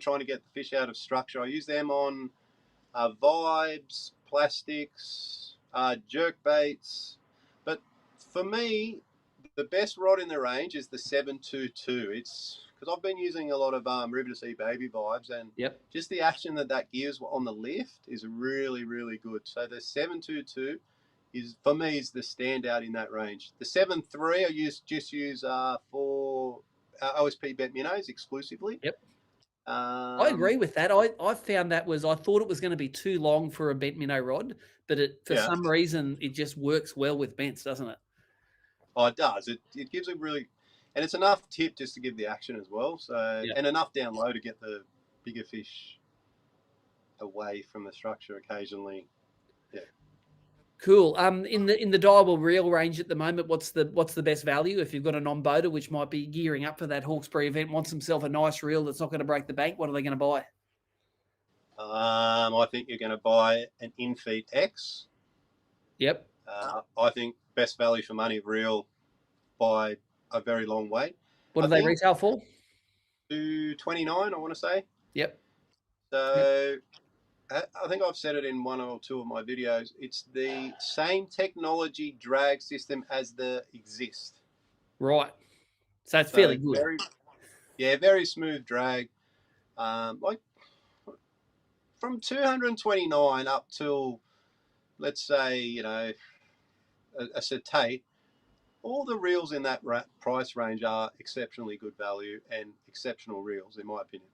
trying to get the fish out of structure. I use them on vibes, plastics, jerk baits. But for me, The best rod in the range is the 722. It's because I've been using a lot of River to Sea Baby vibes, and just the action that gives on the lift is really, really good. So the 722 is, for me, is the standout in that range. The 7.3 I just use for OSP bet minnows exclusively. I agree with that. I found I thought it was going to be too long for a bent minnow rod, but for some reason it just works well with bents, doesn't it? Oh, it does. It gives a really, and it's enough tip just to give the action as well. So and enough down low to get the bigger fish away from the structure occasionally. Yeah. Cool. In the Daiwa reel range at the moment, what's the best value if you've got a non-boater which might be gearing up for that Hawkesbury event, wants himself a nice reel that's not going to break the bank? What are they going to buy? I think you're going to buy an Infeed X. Yep. I think best value for money reel by a very long way. What do they retail for? $229, I want to say. Yep. So I think I've said it in one or two of my videos. It's the same technology drag system as the Exist. Right. So it's fairly good. Very smooth drag. Like from 229 up till, let's say, a Seeto, all the reels in that price range are exceptionally good value and exceptional reels, in my opinion.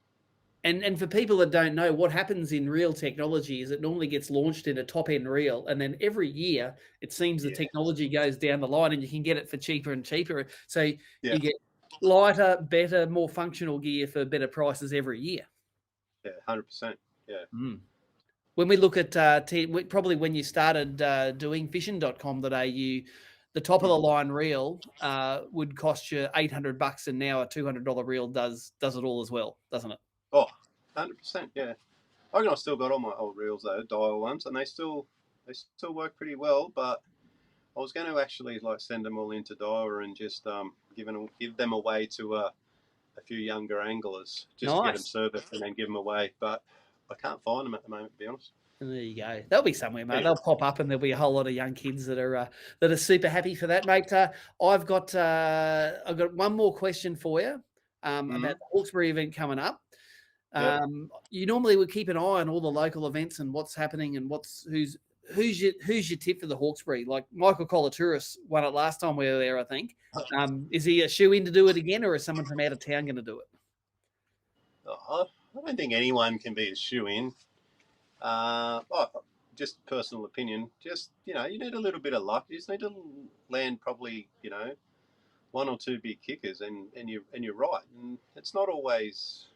And for people that don't know, what happens in reel technology is it normally gets launched in a top-end reel, and then every year it seems the technology goes down the line and you can get it for cheaper and cheaper. So you get lighter, better, more functional gear for better prices every year. Yeah, 100%. Yeah. When we look at probably when you started doing fishing.com.au, the top of the line reel would cost you $800, and now a $200 reel does it all as well, doesn't it? Oh, 100%. Yeah. I reckon I've still got all my old reels though, Daiwa ones, and they still work pretty well. But I was going to actually send them all into Daiwa and just give them away to a few younger anglers, just to get them serviced and then give them away. But I can't find them at the moment, to be honest. There you go. They'll be somewhere, mate. They'll pop up, and there'll be a whole lot of young kids that are super happy for that, mate. I've got one more question for you about the Hawkesbury event coming up. You normally would keep an eye on all the local events and what's happening and who's your tip for the Hawkesbury? Like Michael Colatouris won it last time we were there, I think. Is he a shoe in to do it again, or is someone from out of town going to do it? I don't think anyone can be a shoe in. Just personal opinion. Just you need a little bit of luck. You just need to land probably one or two big kickers, and you're right. And it's not always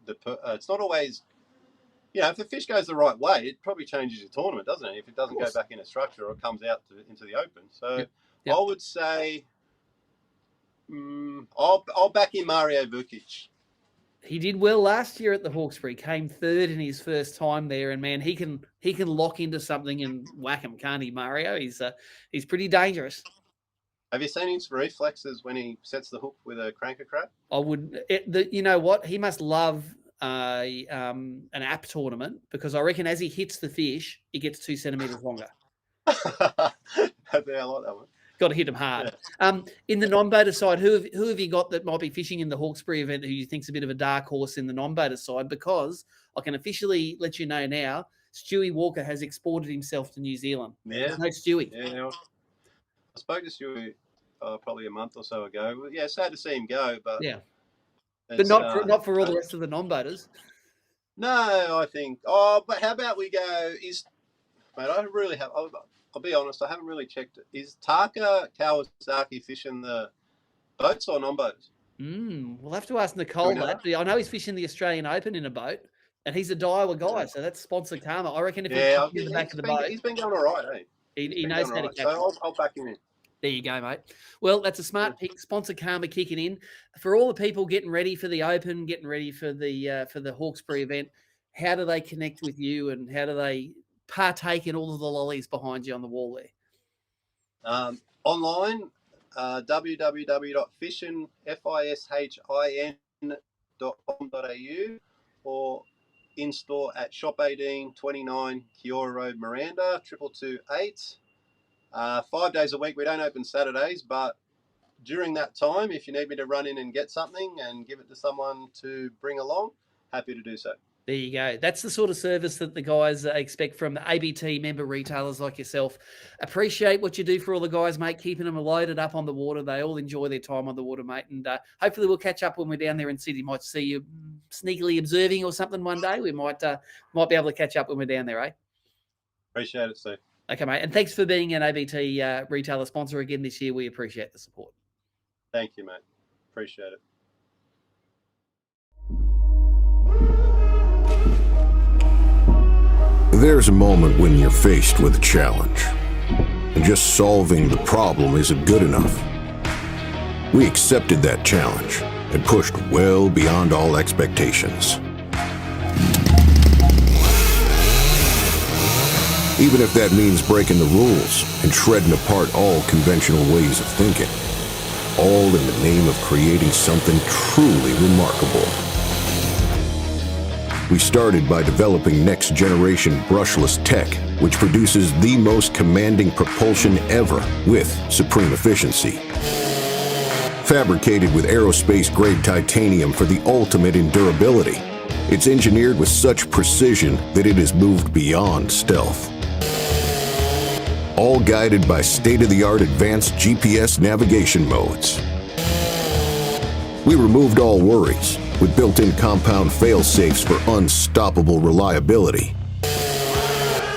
it's not always if the fish goes the right way, it probably changes your tournament, doesn't it? If it doesn't go back in a structure or comes out into the open. So I would say I'll back in Mario Vukic. He did well last year at the Hawkesbury, came third in his first time there, and man, he can lock into something and whack him, can't he, Mario? He's pretty dangerous. Have you seen his reflexes when he sets the hook with a cranker crab? I would. You know what? He must love an app tournament, because I reckon as he hits the fish, he gets 2 centimeters longer. I like that one. Got to hit him hard. In the non-boater side, who have you got that might be fishing in the Hawkesbury event who you think's a bit of a dark horse in the non-boater side? Because I can officially let you know now, Stewie Walker has exported himself to New Zealand. Yeah. No Stewie. Yeah. I spoke to Stewie probably a month or so ago. Yeah, sad to see him go, but but not for all the rest of the non-boaters. No, I think. Oh, but how about we go? Mate, I really have. I'll be honest, I haven't really checked it. Is Taka Kawasaki fishing the boats or non-boaters? We'll have to ask Nicole that. I know he's fishing the Australian Open in a boat, and he's a Daiwa guy, so that's sponsor karma. I reckon if he's in the back of the boat, he's been going all right, eh? He knows how to catch. So I'll back him in. There you go, mate. Well, that's a smart pick. Sponsor karma kicking in for all the people getting ready for the Open, getting ready for the Hawkesbury event. How do they connect with you, and how do they partake in all of the lollies behind you on the wall there? Online, www.fishin.com.au, or in store at Shop 18, 29 Kiora Road, Miranda, 2228. 5 days a week. We don't open Saturdays, but during that time, if you need me to run in and get something and give it to someone to bring along, happy to do so. There you go. That's the sort of service that the guys expect from the ABT member retailers like yourself. Appreciate what you do for all the guys, mate, keeping them loaded up on the water. They all enjoy their time on the water, mate. And hopefully we'll catch up when we're down there in Sydney. Might see you sneakily observing or something one day. We might be able to catch up when we're down there, eh? Appreciate it, Steve. Okay, mate. And thanks for being an ABT retailer sponsor again this year. We appreciate the support. Thank you, mate. Appreciate it. There's a moment when you're faced with a challenge, and just solving the problem isn't good enough. We accepted that challenge and pushed well beyond all expectations. Even if that means breaking the rules and shredding apart all conventional ways of thinking, all in the name of creating something truly remarkable. We started by developing next-generation brushless tech, which produces the most commanding propulsion ever with supreme efficiency. Fabricated with aerospace-grade titanium for the ultimate in durability, it's engineered with such precision that it has moved beyond stealth. All guided by state-of-the-art advanced GPS navigation modes. We removed all worries with built-in compound fail-safes for unstoppable reliability.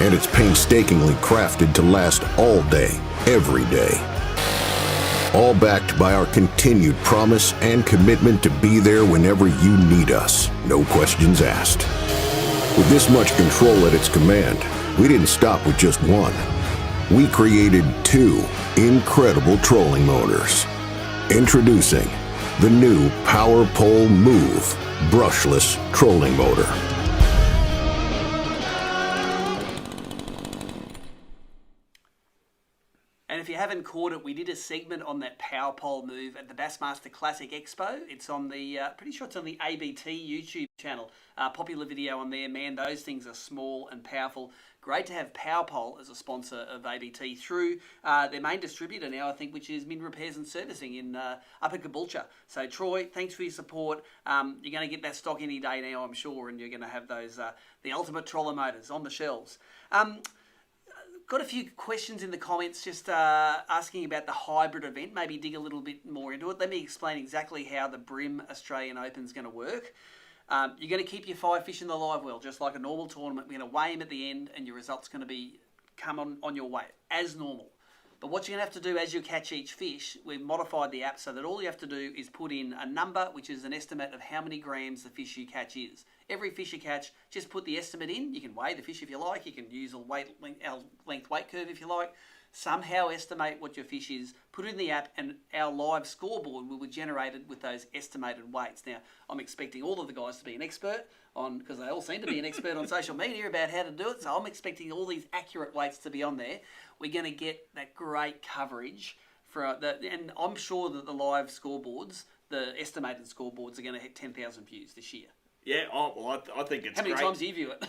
And it's painstakingly crafted to last all day, every day. All backed by our continued promise and commitment to be there whenever you need us, no questions asked. With this much control at its command, we didn't stop with just one. We created 2 incredible trolling motors. Introducing the new Power Pole Move brushless trolling motor. And if you haven't caught it, we did a segment on that Power Pole Move at the Bassmaster Classic Expo. It's on the, pretty sure it's on the ABT YouTube channel. Popular video on there. Man, those things are small and powerful. Great to have Power Pole as a sponsor of ABT through their main distributor now, I think, which is Min Repairs and Servicing in Upper Caboolture. So, Troy, thanks for your support. You're going to get that stock any day now, I'm sure, and you're going to have those the ultimate troller motors on the shelves. Got a few questions in the comments just asking about the hybrid event. Maybe dig a little bit more into it. Let me explain exactly how the BREAM Australian Open is going to work. You're going to keep your 5 fish in the live well, just like a normal tournament. We're going to weigh them at the end, and your result's going to be come on your weight, as normal. But what you're going to have to do as you catch each fish, we've modified the app so that all you have to do is put in a number, which is an estimate of how many grams the fish you catch is. Every fish you catch, just put the estimate in. You can weigh the fish if you like. You can use a length weight curve if you like. Somehow estimate what your fish is, put it in the app, and our live scoreboard will be generated with those estimated weights. Now, I'm expecting all of the guys to be an expert on, because they all seem to be an expert on social media about how to do it, so I'm expecting all these accurate weights to be on there. We're going to get that great coverage for and I'm sure that the live scoreboards, the estimated scoreboards, are going to hit 10,000 views this year. Yeah, well, I think it's How many great. times do you view it?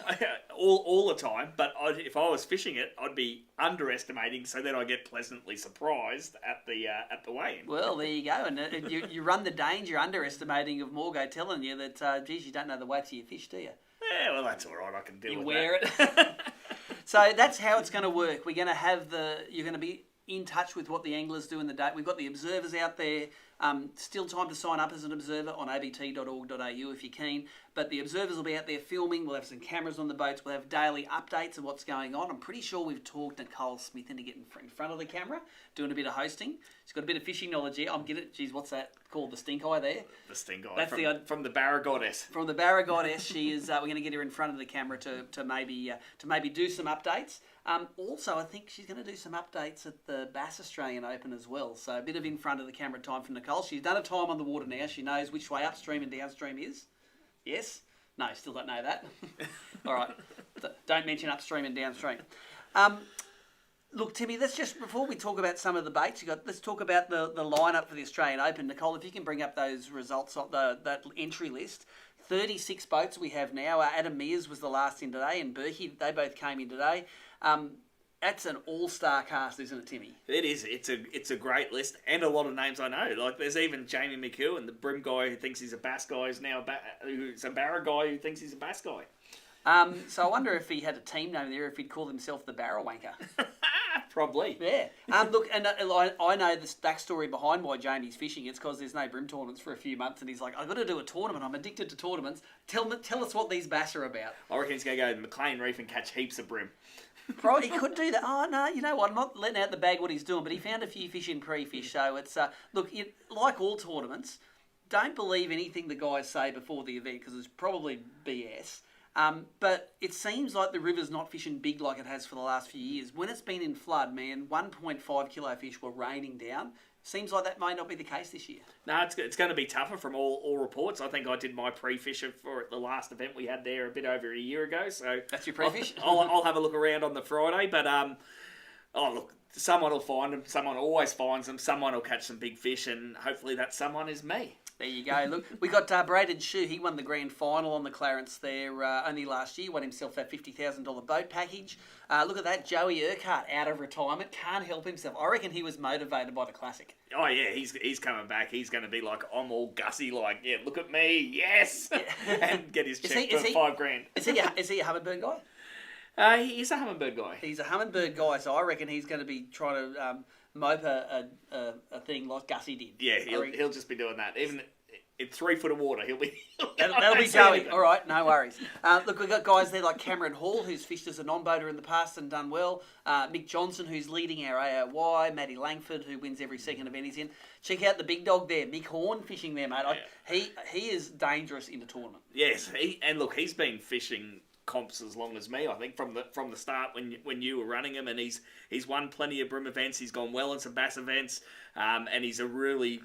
all the time, but if I was fishing it, I'd be underestimating, so then I get pleasantly surprised at the weigh-in. Well, there you go, and you run the danger underestimating of Morgo telling you that, geez, you don't know the weights of your fish, do you? Yeah, well, that's all right. I can deal with that. You wear it. So that's how it's going to work. We're going to have you're going to be in touch with what the anglers do in the day. We've got the observers out there. Still time to sign up as an observer on abt.org.au if you're keen. But the observers will be out there filming. We'll have some cameras on the boats. We'll have daily updates of what's going on. I'm pretty sure we've talked Nicole Smith into getting in front of the camera, doing a bit of hosting. She's got a bit of fishing knowledge here. I'm getting it. Geez, what's that called? The stink eye there? The stink eye. That's from the Barra goddess. From the Barra goddess, she is. We're going to get her in front of the camera to maybe do some updates. Also, I think she's going to do some updates at the Bass Australian Open as well. So a bit of in front of the camera time for Nicole. She's done a time on the water now. She knows which way upstream and downstream is. Yes? No, still don't know that. All right. Don't mention upstream and downstream. Look, Timmy, let's just, before we talk about some of the baits, let's talk about the lineup for the Australian Open. Nicole, if you can bring up those results, that entry list. 36 boats we have now. Adam Mears was the last in today, and Berkey, they both came in today. That's an all-star cast, isn't it, Timmy? It is. It's a great list, and a lot of names I know. Like there's even Jamie McEwen, the Brim guy who thinks he's a Bass guy, is now who's a Barra guy who thinks he's a Bass guy. So I wonder if he had a team name there, if he'd call himself the Barra Wanker. Probably. Yeah. Look, and I know the backstory behind why Jamie's fishing. It's because there's no Brim tournaments for a few months, and he's like, I've got to do a tournament. I'm addicted to tournaments. Tell us what these bass are about. I reckon he's going to go to McLean Reef and catch heaps of Brim. Right, he could do that. Oh, no, you know what? I'm not letting out the bag what he's doing, but he found a few fish in pre-fish. So it's, look, like all tournaments, don't believe anything the guys say before the event because it's probably BS. But it seems like the river's not fishing big like it has for the last few years. When it's been in flood, man, 1.5 kilo fish were raining down. Seems like that may not be the case this year. No, it's going to be tougher from all reports. I think I did my pre-fish for the last event we had there a bit over a year ago. So that's your pre-fish? I'll have a look around on the Friday. But, look, someone will find them. Someone always finds them. Someone will catch some big fish, and hopefully that someone is me. There you go. Look, we got Braden Shue. He won the grand final on the Clarence there only last year. Won himself that $50,000 boat package. Look at that. Joey Urquhart out of retirement. Can't help himself. I reckon he was motivated by the Classic. Oh, yeah. He's coming back. He's going to be like, I'm all Gussy. Like, yeah, look at me. Yes. And get his check for $5,000. Is he a Hummingbird guy? He's a Hummingbird guy. He's a Hummingbird guy, so I reckon he's going to be trying to mope a thing like Gussy did. Yeah, he'll just be doing that. Even in 3 foot of water, he'll be... That'll be Joey. All right, no worries. Look, we've got guys there like Cameron Hall, who's fished as a non-boater in the past and done well. Mick Johnson, who's leading our AOY. Matty Langford, who wins every second event he's in. Check out the big dog there, Mick Horn, fishing there, mate. He is dangerous in the tournament. Yes, he's been fishing comps as long as me, I think, from the start when you were running him, and he's won plenty of Brim events. He's gone well in some Bass events, and he's a really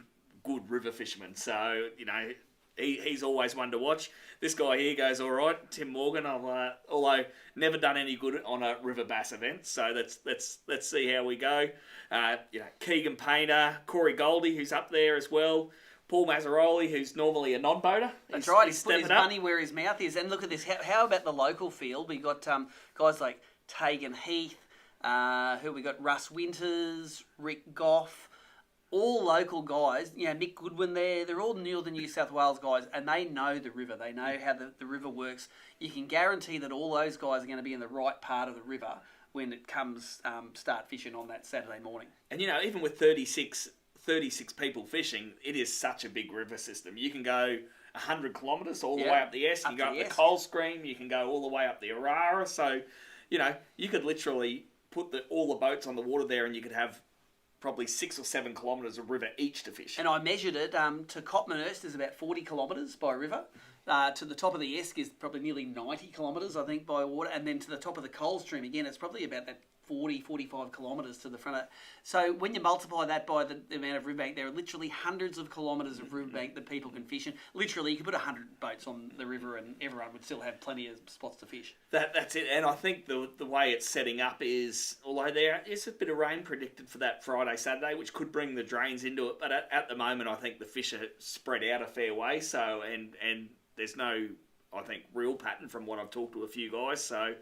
good river fisherman. So, you know, he's always one to watch. This guy here goes all right, Tim Morgan. Although never done any good on a river bass event. So let's see how we go. You know, Keegan Painter, Corey Goldie, who's up there as well. Paul Mazzaroli, who's normally a non-boater. That's right. He's put his money where his mouth is. And look at this. How about the local field? We got guys like Tegan Heath, who we got Russ Winters, Rick Goff. All local guys, you know, Mick Goodwin there, they're all Northern New South Wales guys, and they know the river. They know how the river works. You can guarantee that all those guys are going to be in the right part of the river when it comes start fishing on that Saturday morning. And, you know, even with 36 people fishing, it is such a big river system. You can go 100 kilometres all the way up the Esk. You can go up the Coal Scream. You can go all the way up the Arara. So, you know, you could literally put all the boats on the water there and you could have probably 6 or 7 kilometres of river each to fish. And I measured it to Cotmanhurst is about 40 kilometres by river. To the top of the Esk is probably nearly 90 kilometres, I think, by water. And then to the top of the Coal Stream, again, it's probably about that 40, 45 kilometres to the front of it. So when you multiply that by the amount of riverbank, there are literally hundreds of kilometres of riverbank that people can fish in. Literally, you could put 100 boats on the river and everyone would still have plenty of spots to fish. That's it. And I think the way it's setting up is, although there is a bit of rain predicted for that Friday, Saturday, which could bring the drains into it, but at the moment, I think the fish are spread out a fair way. So, and there's no, I think, real pattern from what I've talked to a few guys. So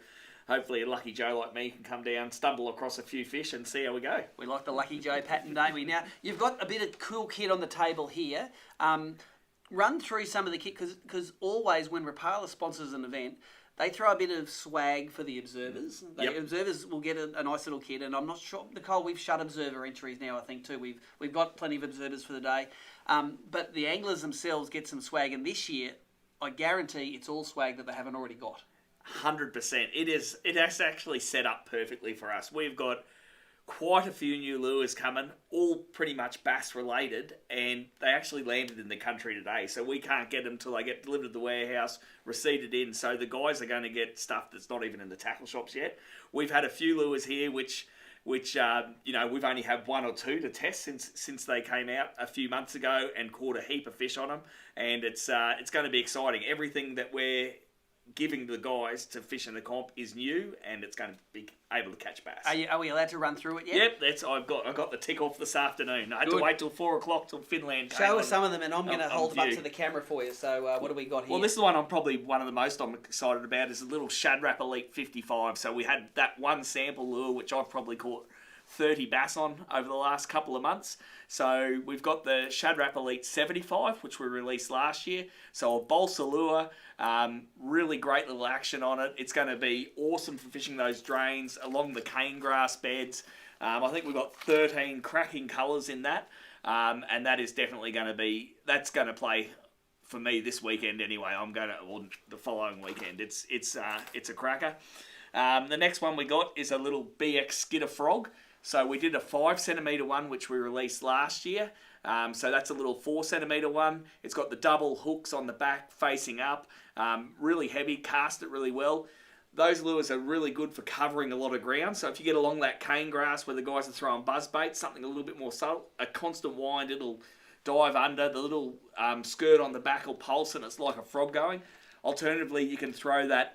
hopefully a lucky Joe like me can come down, stumble across a few fish and see how we go. We like the lucky Joe pattern, don't we? Now, you've got a bit of cool kit on the table here. Run through some of the kit, because always when Rapala sponsors an event, they throw a bit of swag for the observers. The observers will get a nice little kit, and I'm not sure, Nicole, we've shut observer entries now, I think, too. We've got plenty of observers for the day. But the anglers themselves get some swag, and this year, I guarantee it's all swag that they haven't already got. 100%. It has actually set up perfectly for us. We've got quite a few new lures coming, all pretty much bass related, and they actually landed in the country today. So we can't get them till they get delivered to the warehouse, receipted in. So the guys are going to get stuff that's not even in the tackle shops yet. We've had a few lures here which you know, we've only had 1 or 2 to test since they came out a few months ago and caught a heap of fish on them, and it's going to be exciting. Everything that we're giving the guys to fish in the comp is new, and it's going to be able to catch bass. Are we allowed to run through it yet? Yep, I got the tick off this afternoon. I had to Good. wait till 4 o'clock till Finland came Show on. us some of them, and I'm going to hold them up view. to the camera for you. So what do we got here? Well, this is the one one of the most I'm excited about is a little Shad Rap Elite 55. So we had that one sample lure, which I've probably caught 30 bass on over the last couple of months. So we've got the Shad Rap Elite 75, which we released last year. So a balsa lure, really great little action on it. It's going to be awesome for fishing those drains along the cane grass beds. I think we've got 13 cracking colours in that. And that is definitely going to be, that's going to play for me this weekend anyway. Or the following weekend. It's a cracker. The next one we got is a little BX Skitter Frog. So we did a 5 centimetre one, which we released last year. So that's a little 4 centimetre one. It's got the double hooks on the back facing up. Really heavy, cast it really well. Those lures are really good for covering a lot of ground. So if you get along that cane grass where the guys are throwing buzz bait, something a little bit more subtle, a constant wind, it'll dive under. The little skirt on the back will pulse and it's like a frog going. Alternatively, you can throw that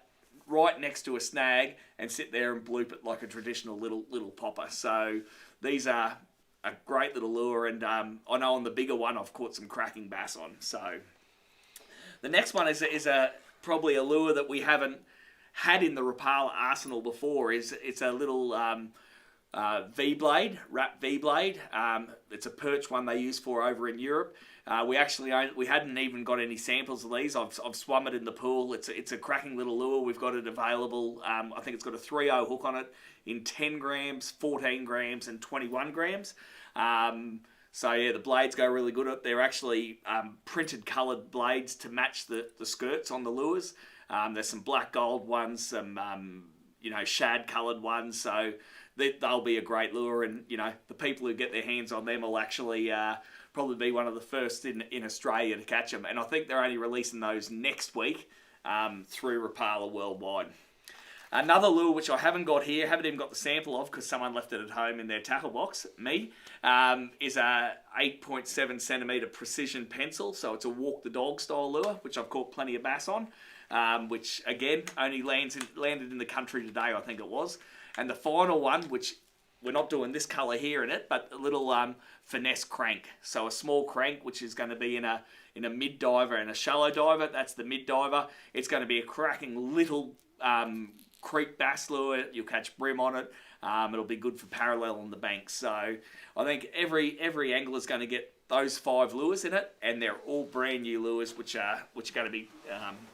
right next to a snag and sit there and bloop it like a traditional little popper. So these are a great little lure, and I know on the bigger one I've caught some cracking bass on. So the next one is probably a lure that we haven't had in the Rapala arsenal before. It's a little V-blade, wrap V-blade. It's a perch one they use for over in Europe. We hadn't even got any samples of these. I've swum it in the pool. It's a cracking little lure. We've got it available. I think it's got a 3.0 hook on it in 10 grams, 14 grams, and 21 grams. So yeah, the blades go really good. They're actually printed coloured blades to match the skirts on the lures. There's some black gold ones, some shad coloured ones. So they'll be a great lure, and the people who get their hands on them will actually probably be one of the first in Australia to catch them. And I think they're only releasing those next week through Rapala worldwide. Another lure which I haven't got here, haven't even got the sample of because someone left it at home in their tackle box, is a 8.7 centimetre precision pencil. So it's a walk the dog style lure, which I've caught plenty of bass on, which again only landed in the country today, I think it was. And the final one, which we're not doing this colour here in it, but a little finesse crank. So a small crank, which is going to be in a mid diver and a shallow diver. That's the mid diver. It's going to be a cracking little creek bass lure. You'll catch bream on it. It'll be good for parallel on the banks. So I think every angler is going to get those 5 lures in it, and they're all brand new lures, which are going to be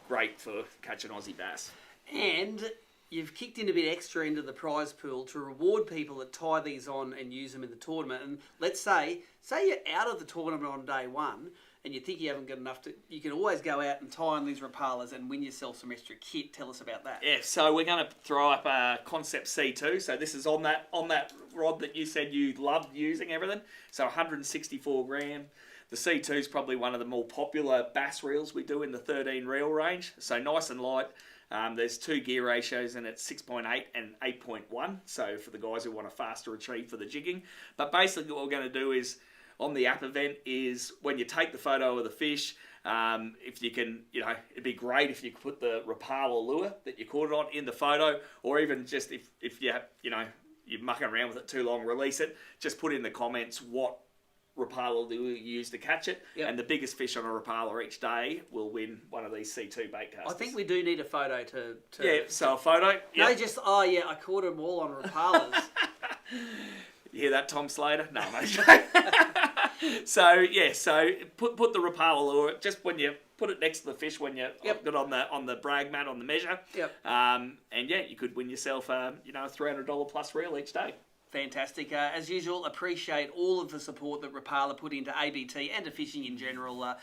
great for catching Aussie bass. And you've kicked in a bit extra into the prize pool to reward people that tie these on and use them in the tournament. And let's say you're out of the tournament on day one and you think you haven't got enough you can always go out and tie on these Rapalas and win yourself some extra kit. Tell us about that. Yeah, so we're going to throw up a Concept C2. So this is on that rod that you said you loved using everything. So 164 gram. The C2 is probably one of the more popular bass reels we do in the 13 reel range. So nice and light. There's 2 gear ratios and it's 6.8 and 8.1. So for the guys who want a faster retrieve for the jigging. But basically what we're going to do is on the app event is when you take the photo of the fish, if you can, it'd be great if you could put the Rapala lure that you caught it on in the photo, or even just if you're mucking around with it too long, release it. Just put in the comments what Rapala lure you use to catch it, and the biggest fish on a Rapala each day will win one of these C2 bait casters. I think we do need a photo to... Yeah, so a photo. No, just, I caught them all on Rapalas. You hear that, Tom Slater? No, mate. So put the Rapala lure just when you put it next to the fish when you got it on the brag mat on the measure. Yep. And you could win yourself a $300 plus reel each day. Fantastic. As usual, appreciate all of the support that Rapala put into ABT and to fishing in general. I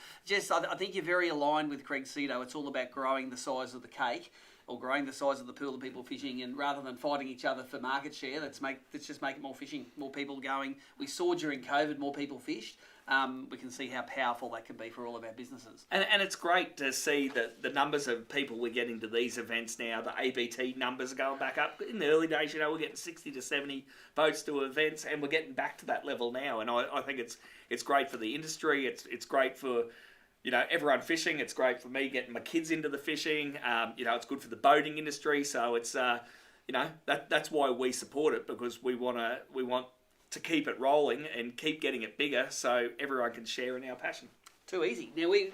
think you're very aligned with Craig Seeto. It's all about growing the size of the cake, or growing the size of the pool of people fishing, and rather than fighting each other for market share, let's just make it more fishing, more people going. We saw during COVID more people fished. We can see how powerful that can be for all of our businesses. And it's great to see the numbers of people we're getting to these events now. The ABT numbers are going back up. In the early days, we're getting 60 to 70 boats to events, and we're getting back to that level now. And I think it's great for the industry. It's great for everyone fishing. It's great for me getting my kids into the fishing. It's good for the boating industry. So it's, that's why we support it, because we want to keep it rolling and keep getting it bigger so everyone can share in our passion. Too easy. Now, we're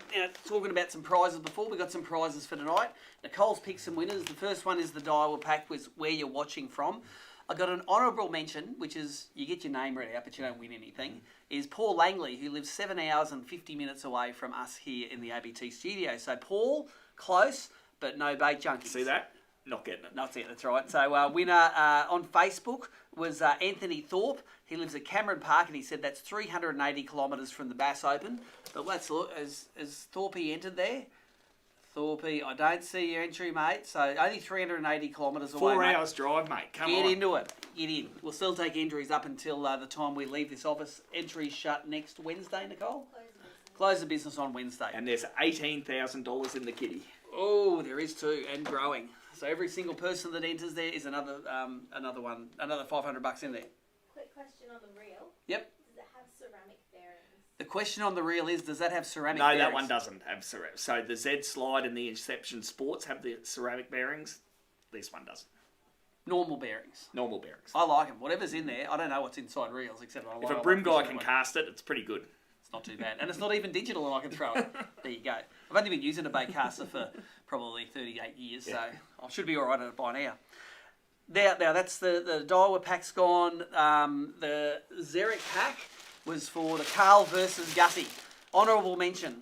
talking about some prizes before. We've got some prizes for tonight. Nicole's picked some winners. The first one is the Daiwa pack, with where you're watching from. I got an honourable mention, which is you get your name read out, but you don't win anything, is Paul Langley, who lives 7 hours and 50 minutes away from us here in the ABT studio. So, Paul, close, but no bait junkies. See that? Not getting it. That's it, that's right. So, winner on Facebook was Anthony Thorpe. He lives at Cameron Park, and he said that's 380 kilometres from the Bass Open. But let's look, has Thorpe entered there? Thorpe, I don't see your entry, mate. So only 380 kilometres away. 4 hours drive, mate. Come on. Get into it. Get in. We'll still take entries up until the time we leave this office. Entries shut next Wednesday, Nicole? Close the business on Wednesday. And there's $18,000 in the kitty. Oh, there is too, and growing. So every single person that enters there is another one, another $500 in there. Quick question on the reel. Yep. Does it have ceramic bearings? The question on the reel is, does that have ceramic bearings? No, bearings? that one doesn't have ceramic. So the Z Slide and the Inception Sports have the ceramic bearings. This one doesn't. Normal bearings. Normal bearings. I like them. Whatever's in there, I don't know what's inside reels, except I like If a brim guy can cast it, it's pretty good. It's not too bad. And it's not even digital, and I can throw it. There you go. I've only been using a bait caster for probably 38 years, so I should be all right at it by now. Now that's the Daiwa pack's gone. The Xeric pack was for the Carl versus Gussy. Honourable mention.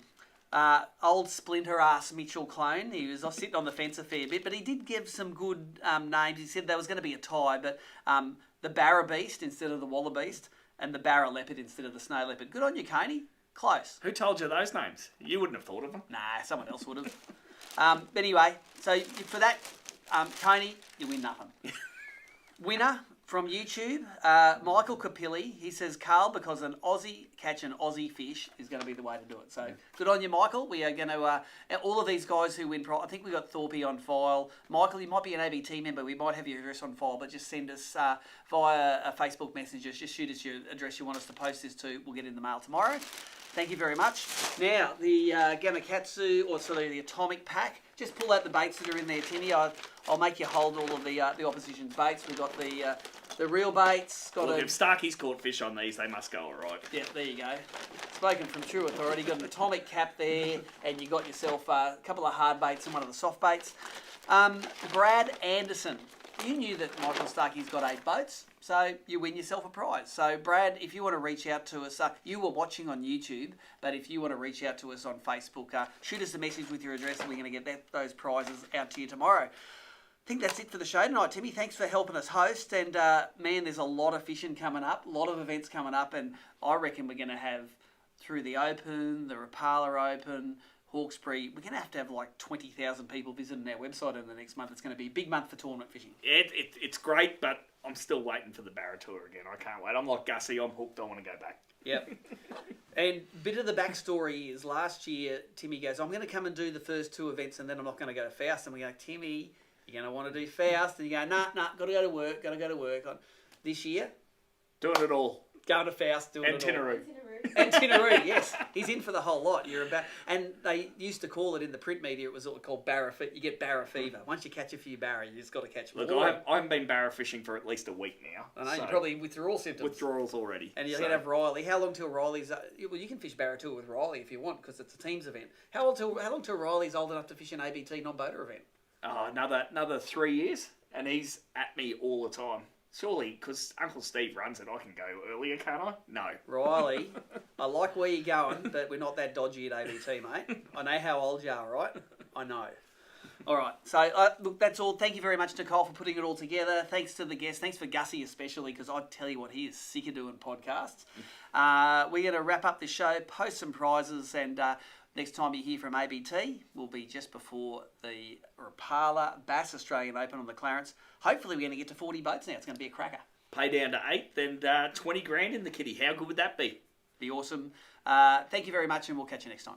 Old splinter ass Mitchell clone. He was sitting on the fence a fair bit, but he did give some good names. He said there was going to be a tie, but the Barra Beast instead of the Wallabeast, and the Barra Leopard instead of the Snow Leopard. Good on you, Coney. Close. Who told you those names? You wouldn't have thought of them. Nah, someone else would have. But anyway, so for that, Coney, you win nothing. Winner from YouTube, Michael Capilli. He says, Carl, because an Aussie catch an Aussie fish is going to be the way to do it. So good on you, Michael. We are going to, all of these guys who win, I think we got Thorpe on file. Michael, you might be an ABT member. We might have your address on file, but just send us via a Facebook Messenger. Just shoot us your address you want us to post this to. We'll get in the mail tomorrow. Thank you very much. Now, the Gamakatsu, or sorry, the Atomic Pack. Just pull out the baits that are in there, Timmy. I'll make you hold all of the opposition's baits. We've got the real baits. Look, if Starkey's caught fish on these, they must go all right. Yeah, there you go. Spoken from true authority. Got an Atomic cap there, and you got yourself a couple of hard baits and one of the soft baits. Brad Anderson. You knew that Michael Starkey's got 8 boats, so you win yourself a prize. So, Brad, if you want to reach out to us, you were watching on YouTube, but if you want to reach out to us on Facebook, shoot us a message with your address, and we're going to get those prizes out to you tomorrow. I think that's it for the show tonight, Timmy. Thanks for helping us host. And, man, there's a lot of fishing coming up, a lot of events coming up, and I reckon we're going to have, through the Open, the Rapala Open, Hawkesbury, we're going to have like 20,000 people visiting our website in the next month. It's going to be a big month for tournament fishing. It's great, but I'm still waiting for the Barra Tour again. I can't wait. I'm like Gussy. I'm hooked. I want to go back. Yep. And bit of the backstory is last year, Timmy goes, I'm going to come and do the first 2 events and then I'm not going to go to Faust. And we go, Timmy, you're going to want to do Faust. And you go, nah, got to go to work, This year, doing it all. Going to Faust, doing and it all. Tinaroo. And Tinaroo, yes. He's in for the whole lot. And they used to call it in the print media, it was called Barra fever. You get Barra fever. Once you catch a few Barra, you just got to catch more. Look, I haven't been Barra fishing for at least a week now. I know, you're probably withdrawal symptoms. Withdrawals already. And you're going to have Riley. How long till Riley's... Well, you can fish Barra Tour with Riley if you want, because it's a teams event. How long till Riley's old enough to fish an ABT non-boater event? Another 3 years, and he's at me all the time. Surely, because Uncle Steve runs it, I can go earlier, can't I? No. Riley, I like where you're going, but we're not that dodgy at ABT, mate. I know how old you are, right? I know. All right. So, look, that's all. Thank you very much, Nicole, for putting it all together. Thanks to the guests. Thanks for Gussy especially, because I tell you what, he is sick of doing podcasts. We're going to wrap up this show, post some prizes, and next time you hear from ABT will be just before the Rapala Bass Australian Open on the Clarence. Hopefully we're going to get to 40 boats now. It's going to be a cracker. Pay down to 8, then 20 grand in the kitty. How good would that be? Be awesome. Thank you very much, and we'll catch you next time.